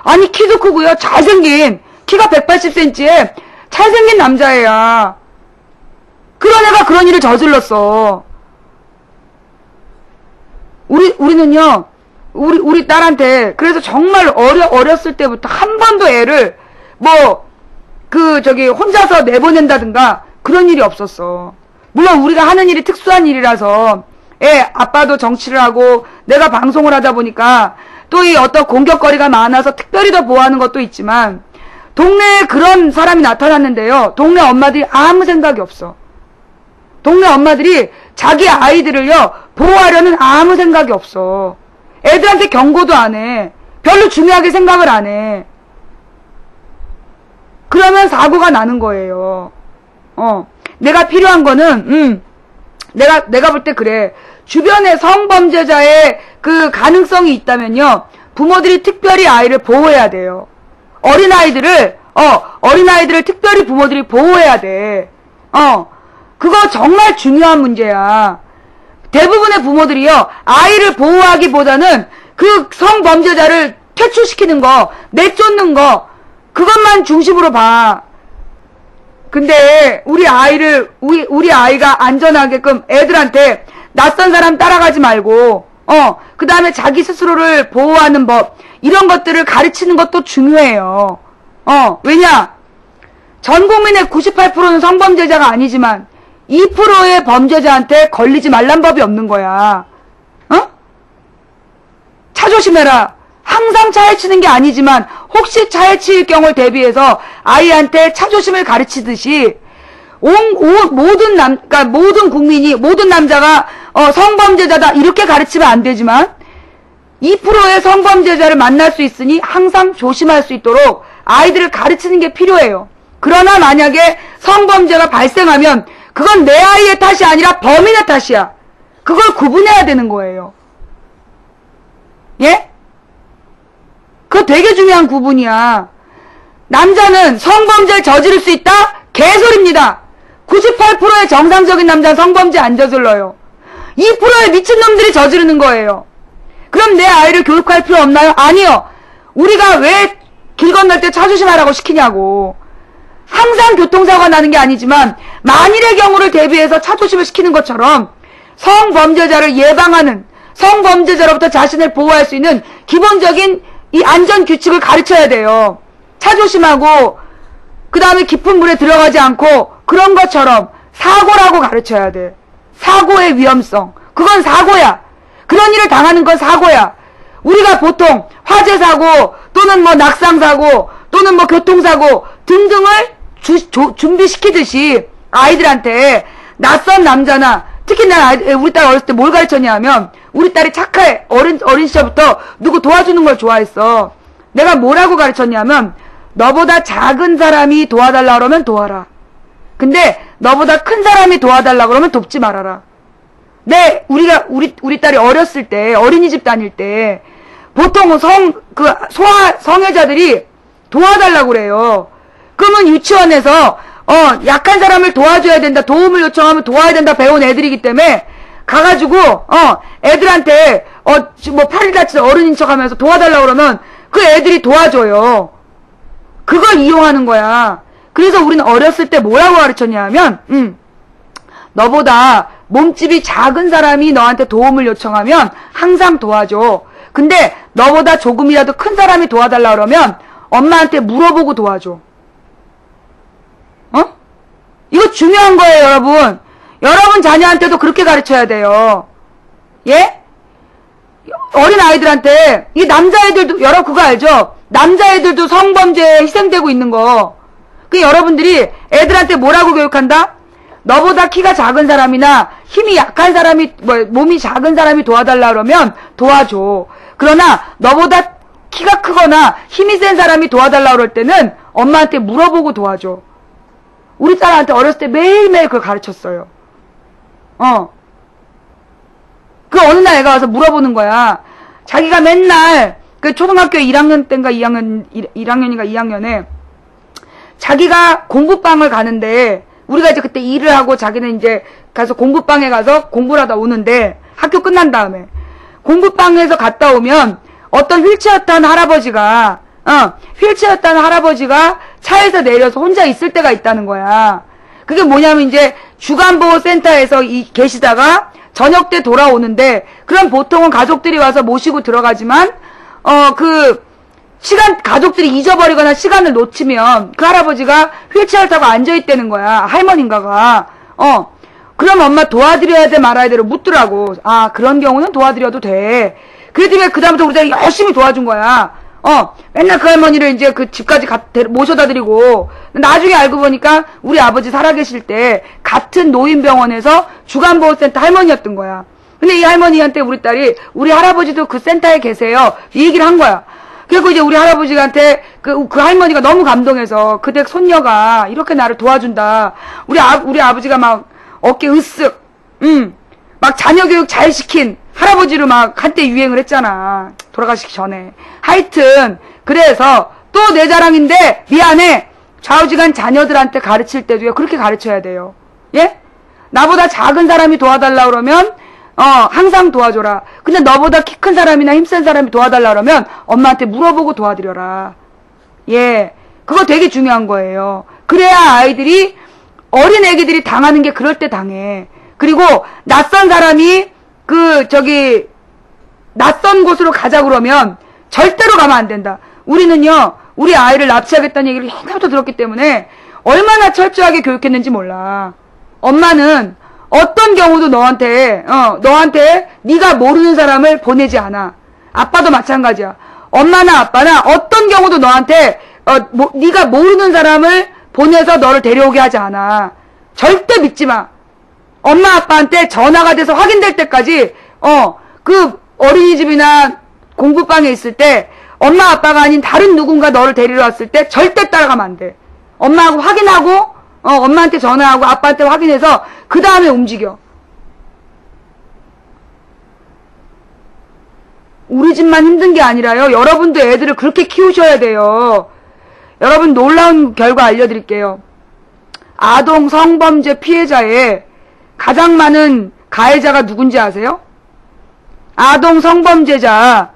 아니 키도 크고요. 잘생긴 키가 180cm에 잘생긴 남자애야. 그런 애가 그런 일을 저질렀어. 우리는요, 우리 딸한테, 그래서 정말 어렸을 때부터 한 번도 애를, 혼자서 내보낸다든가, 그런 일이 없었어. 물론 우리가 하는 일이 특수한 일이라서, 아빠도 정치를 하고, 내가 방송을 하다 보니까, 또 이 어떤 공격거리가 많아서 특별히 더 보호하는 것도 있지만, 동네에 그런 사람이 나타났는데요, 동네 엄마들이 아무 생각이 없어. 동네 엄마들이 자기 아이들을요, 보호하려는 아무 생각이 없어. 애들한테 경고도 안 해. 별로 중요하게 생각을 안 해. 그러면 사고가 나는 거예요. 내가 필요한 거는, 내가 볼 때 그래. 주변에 성범죄자의 그 가능성이 있다면요, 부모들이 특별히 아이를 보호해야 돼요. 어린아이들을 특별히 부모들이 보호해야 돼. 그거 정말 중요한 문제야. 대부분의 부모들이요, 아이를 보호하기보다는 그 성범죄자를 퇴출시키는 거, 내쫓는 거, 그것만 중심으로 봐. 근데 우리 아이가 안전하게끔 애들한테 낯선 사람 따라가지 말고, 그 다음에 자기 스스로를 보호하는 법, 이런 것들을 가르치는 것도 중요해요. 왜냐? 전 국민의 98%는 성범죄자가 아니지만, 2%의 범죄자한테 걸리지 말란 법이 없는 거야. 차 조심해라. 항상 차에 치는 게 아니지만 혹시 차에 치일 경우를 대비해서 아이한테 차 조심을 가르치듯이 모든 국민이, 모든 남자가 성범죄자다 이렇게 가르치면 안 되지만 2%의 성범죄자를 만날 수 있으니 항상 조심할 수 있도록 아이들을 가르치는 게 필요해요. 그러나 만약에 성범죄가 발생하면 그건 내 아이의 탓이 아니라 범인의 탓이야. 그걸 구분해야 되는 거예요. 예? 그거 되게 중요한 구분이야. 남자는 성범죄를 저지를 수 있다? 개소리입니다. 98%의 정상적인 남자는 성범죄 안 저질러요. 2%의 미친놈들이 저지르는 거예요. 그럼 내 아이를 교육할 필요 없나요? 아니요. 우리가 왜 길 건널 때 차 조심하라고 시키냐고. 항상 교통사고가 나는 게 아니지만 만일의 경우를 대비해서 차 조심을 시키는 것처럼 성범죄자를 예방하는, 성범죄자로부터 자신을 보호할 수 있는 기본적인 이 안전규칙을 가르쳐야 돼요. 차 조심하고 그 다음에 깊은 물에 들어가지 않고 그런 것처럼 사고라고 가르쳐야 돼. 사고의 위험성. 그건 사고야. 그런 일을 당하는 건 사고야. 우리가 보통 화재사고 또는 낙상사고 또는 교통사고 등등을 준비시키듯이 아이들한테 낯선 남자나 특히 우리 딸 어렸을 때 뭘 가르쳤냐 하면 우리 딸이 착해. 어린 시절부터 누구 도와주는 걸 좋아했어. 내가 뭐라고 가르쳤냐면 너보다 작은 사람이 도와달라 그러면 도와라. 근데 너보다 큰 사람이 도와달라 그러면 돕지 말아라. 우리 딸이 어렸을 때 어린이집 다닐 때 보통 성애자들이 도와달라고 그래요. 그러면 유치원에서 약한 사람을 도와줘야 된다, 도움을 요청하면 도와야 된다 배운 애들이기 때문에 가가지고 애들한테 팔이 다친 어른인 척하면서 도와달라고 그러면 그 애들이 도와줘요. 그걸 이용하는 거야. 그래서 우리는 어렸을 때 뭐라고 가르쳤냐 하면 너보다 몸집이 작은 사람이 너한테 도움을 요청하면 항상 도와줘. 근데 너보다 조금이라도 큰 사람이 도와달라 그러면 엄마한테 물어보고 도와줘. 이거 중요한 거예요, 여러분. 여러분 자녀한테도 그렇게 가르쳐야 돼요. 예? 어린 아이들한테, 이 남자애들도, 여러분 그거 알죠? 남자애들도 성범죄에 희생되고 있는 거. 그 여러분들이 애들한테 뭐라고 교육한다? 너보다 키가 작은 사람이나 힘이 약한 사람이, 몸이 작은 사람이 도와달라 그러면 도와줘. 그러나 너보다 키가 크거나 힘이 센 사람이 도와달라 그럴 때는 엄마한테 물어보고 도와줘. 우리 딸한테 어렸을 때 매일매일 그걸 가르쳤어요. 그 어느 날 애가 와서 물어보는 거야. 자기가 맨날 그 초등학교 1학년 때인가 1학년인가 2학년에 자기가 공부방을 가는데 우리가 이제 그때 일을 하고 자기는 이제 가서 공부방에 가서 공부를 하다 오는데 학교 끝난 다음에 공부방에서 갔다 오면 어떤 휠체어 탄 할아버지가 휠체어였다는 할아버지가 차에서 내려서 혼자 있을 때가 있다는 거야. 그게 뭐냐면 이제 주간보호센터에서 계시다가 저녁 때 돌아오는데, 그럼 보통은 가족들이 와서 모시고 들어가지만, 가족들이 잊어버리거나 시간을 놓치면 그 할아버지가 휠체어를 타고 앉아있다는 거야. 할머니인가가. 그럼 엄마 도와드려야 돼 말아야 돼로 묻더라고. 아, 그런 경우는 도와드려도 돼. 그랬더니 그다음부터 우리가 열심히 도와준 거야. 맨날 그 할머니를 이제 그 집까지 모셔다 드리고, 나중에 알고 보니까 우리 아버지 살아계실 때 같은 노인병원에서 주간보호센터 할머니였던 거야. 근데 이 할머니한테 우리 딸이 우리 할아버지도 그 센터에 계세요. 이 얘기를 한 거야. 그리고 이제 우리 할아버지한테 그 할머니가 너무 감동해서 그 댁 손녀가 이렇게 나를 도와준다. 우리 아버지가 막 어깨 으쓱, 막 자녀 교육 잘 시킨 할아버지로 막 한때 유행을 했잖아. 돌아가시기 전에. 하여튼 그래서 또 내 자랑인데 미안해. 좌우지간 자녀들한테 가르칠 때도요. 그렇게 가르쳐야 돼요. 예? 나보다 작은 사람이 도와달라 그러면 항상 도와줘라. 근데 너보다 키 큰 사람이나 힘센 사람이 도와달라 그러면 엄마한테 물어보고 도와드려라. 예. 그거 되게 중요한 거예요. 그래야 아이들이, 어린 애기들이 당하는 게 그럴 때 당해. 그리고 낯선 사람이 낯선 곳으로 가자 그러면 절대로 가면 안 된다. 우리는요, 우리 아이를 납치하겠다는 얘기를 옛날부터 들었기 때문에 얼마나 철저하게 교육했는지 몰라. 엄마는 어떤 경우도 너한테 네가 모르는 사람을 보내지 않아. 아빠도 마찬가지야. 엄마나 아빠나 어떤 경우도 너한테 네가 모르는 사람을 보내서 너를 데려오게 하지 않아. 절대 믿지 마. 엄마 아빠한테 전화가 돼서 확인될 때까지 그 어린이집이나 공부방에 있을 때 엄마 아빠가 아닌 다른 누군가 너를 데리러 왔을 때 절대 따라가면 안 돼. 엄마하고 확인하고 엄마한테 전화하고 아빠한테 확인해서 그 다음에 움직여. 우리 집만 힘든 게 아니라요. 여러분도 애들을 그렇게 키우셔야 돼요. 여러분 놀라운 결과 알려드릴게요. 아동 성범죄 피해자의 가장 많은 가해자가 누군지 아세요? 아동 성범죄자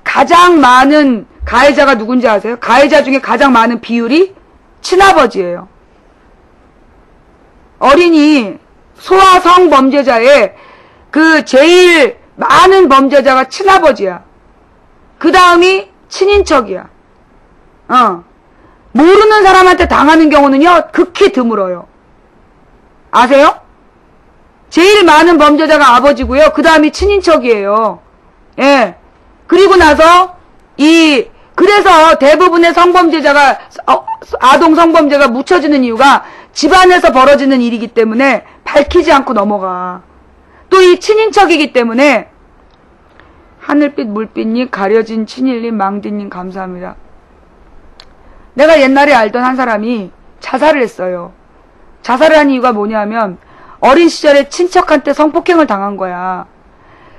가장 많은 가해자가 누군지 아세요? 가해자 중에 가장 많은 비율이 친아버지예요. 어린이 소아 성범죄자의 그 제일 많은 범죄자가 친아버지야. 그 다음이 친인척이야. 모르는 사람한테 당하는 경우는요, 극히 드물어요. 아세요? 제일 많은 범죄자가 아버지고요. 그 다음이 친인척이에요. 예. 그리고 나서 그래서 대부분의 성범죄자가, 아동 성범죄가 묻혀지는 이유가 집안에서 벌어지는 일이기 때문에 밝히지 않고 넘어가. 또 이 친인척이기 때문에, 하늘빛 물빛님, 가려진 친일님, 망디님 감사합니다. 내가 옛날에 알던 한 사람이 자살을 했어요. 자살을 한 이유가 뭐냐면 어린 시절에 친척한테 성폭행을 당한 거야.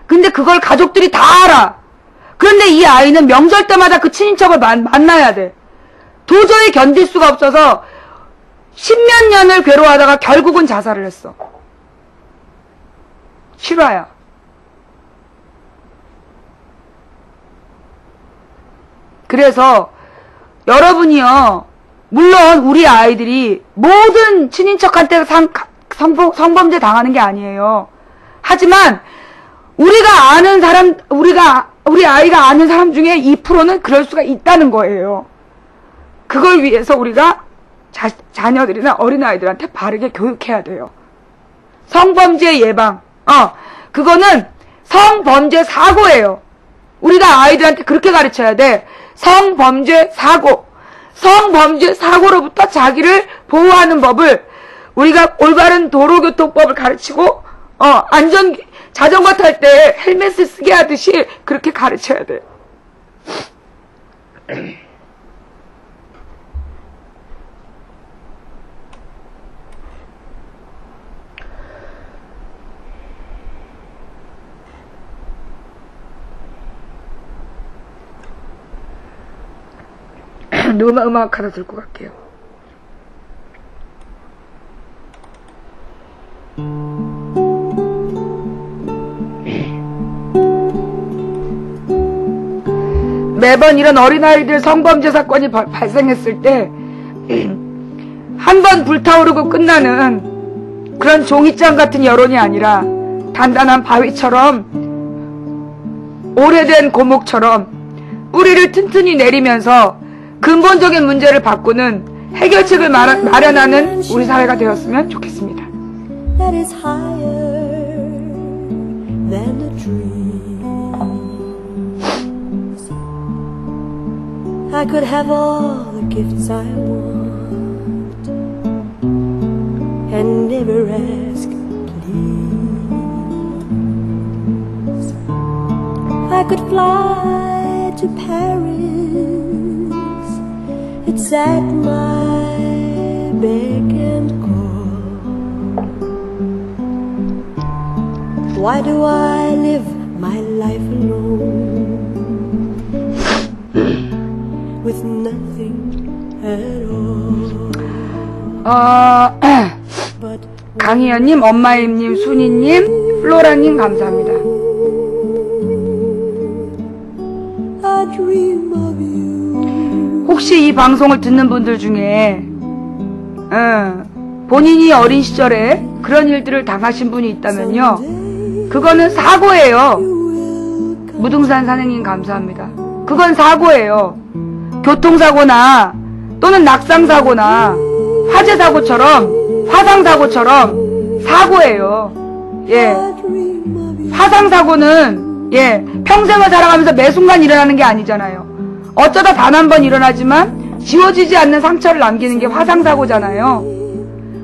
근데 그걸 가족들이 다 알아. 그런데 이 아이는 명절 때마다 그 친인척을 만나야 돼. 도저히 견딜 수가 없어서 십몇 년을 괴로워하다가 결국은 자살을 했어. 실화야. 그래서 여러분이요, 물론 우리 아이들이 모든 친인척한테 성범죄 당하는 게 아니에요. 하지만 우리가 아는 사람, 우리 아이가 아는 사람 중에 2%는 그럴 수가 있다는 거예요. 그걸 위해서 우리가 자녀들이나 어린아이들한테 바르게 교육해야 돼요. 성범죄 예방. 그거는 성범죄 사고예요. 우리가 아이들한테 그렇게 가르쳐야 돼. 성범죄 사고. 성범죄 사고로부터 자기를 보호하는 법을 우리가 올바른 도로교통법을 가르치고, 자전거 탈 때 헬멧을 쓰게 하듯이 그렇게 가르쳐야 돼. 음악 하나 들고 갈게요. 매번 이런 어린아이들 성범죄 사건이 발생했을 때 한 번 불타오르고 끝나는 그런 종이장 같은 여론이 아니라 단단한 바위처럼 오래된 고목처럼 뿌리를 튼튼히 내리면서 근본적인 문제를 바꾸는 해결책을 마련하는 우리 사회가 되었으면 좋겠습니다. That is higher than the dreams. I could have all the gifts I want and never ask please. I could fly to Paris. It's at my beck and call. Why do I live my life alone with nothing at all? 강희연님, 엄마임님, 순이님, 플로라님 감사합니다. I dream of you. 혹시 이 방송을 듣는 분들 중에 본인이 어린 시절에 그런 일들을 당하신 분이 있다면요, 그거는 사고예요. 무등산 산행님 감사합니다. 그건 사고예요. 교통사고나 또는 낙상사고나 화재사고처럼 화상사고처럼 사고예요. 예. 화상사고는 평생을 살아가면서 매 순간 일어나는 게 아니잖아요. 어쩌다 단 한 번 일어나지만 지워지지 않는 상처를 남기는 게 화상사고잖아요.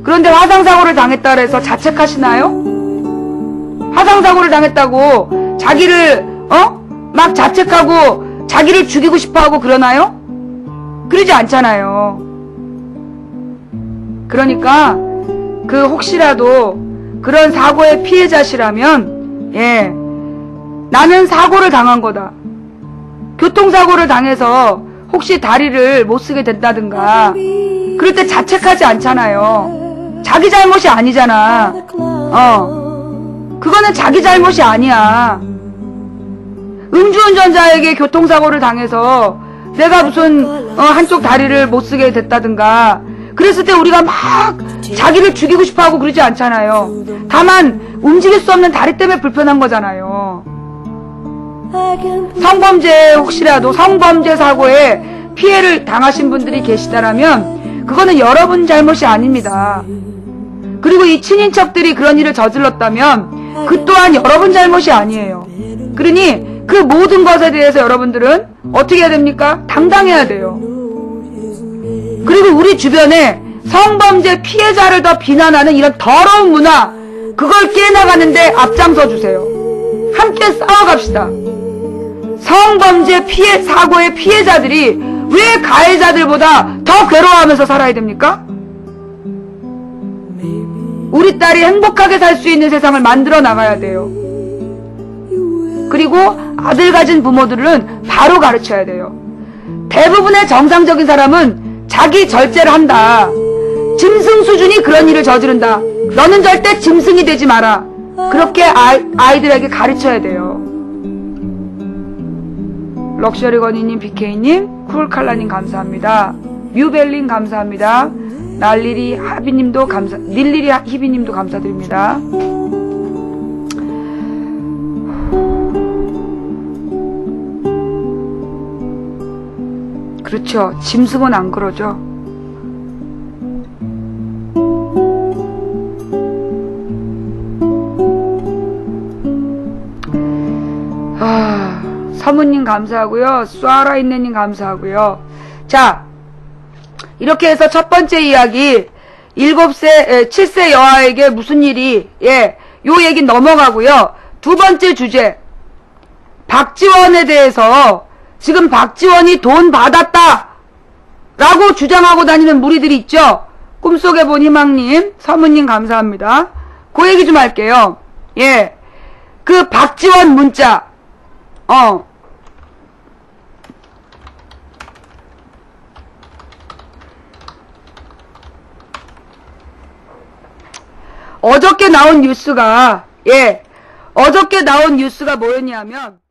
그런데 화상사고를 당했다 그래서 자책하시나요? 화상사고를 당했다고 자기를 막 자책하고 자기를 죽이고 싶어하고 그러나요? 그러지 않잖아요. 그러니까 혹시라도 그런 사고의 피해자시라면 나는 사고를 당한 거다. 교통사고를 당해서 혹시 다리를 못 쓰게 된다든가 그럴 때 자책하지 않잖아요. 자기 잘못이 아니잖아. 그거는 자기 잘못이 아니야. 음주운전자에게 교통사고를 당해서 내가 무슨 한쪽 다리를 못 쓰게 됐다든가 그랬을 때 우리가 막 자기를 죽이고 싶어하고 그러지 않잖아요. 다만 움직일 수 없는 다리 때문에 불편한 거잖아요. 성범죄 혹시라도 성범죄 사고에 피해를 당하신 분들이 계시다라면 그거는 여러분 잘못이 아닙니다. 그리고 이 친인척들이 그런 일을 저질렀다면 그 또한 여러분 잘못이 아니에요. 그러니 그 모든 것에 대해서 여러분들은 어떻게 해야 됩니까? 당당해야 돼요. 그리고 우리 주변에 성범죄 피해자를 더 비난하는 이런 더러운 문화, 그걸 깨나가는데 앞장서 주세요. 함께 싸워갑시다. 성범죄 사고의 피해자들이 왜 가해자들보다 더 괴로워하면서 살아야 됩니까? 우리 딸이 행복하게 살 수 있는 세상을 만들어 나가야 돼요. 그리고 아들 가진 부모들은 바로 가르쳐야 돼요. 대부분의 정상적인 사람은 자기 절제를 한다. 짐승 수준이 그런 일을 저지른다. 너는 절대 짐승이 되지 마라. 그렇게 아이들에게 가르쳐야 돼요. 럭셔리건이님, BK님, 쿨칼라님 감사합니다. 뮤벨님 감사합니다. 닐리리 희비님도 감사드립니다. 그렇죠. 짐승은 안 그러죠. 사모님 감사하고요. 쏴라있네님 감사하고요. 자, 이렇게 해서 첫 번째 이야기 7세 여아에게 무슨 일이 요 얘기 넘어가고요. 두 번째 주제 박지원에 대해서 지금 박지원이 돈 받았다 라고 주장하고 다니는 무리들이 있죠. 꿈속에 본 희망님, 서문님 감사합니다. 그 얘기 좀 할게요. 그 박지원 문자 어저께 나온 뉴스가 뭐였냐면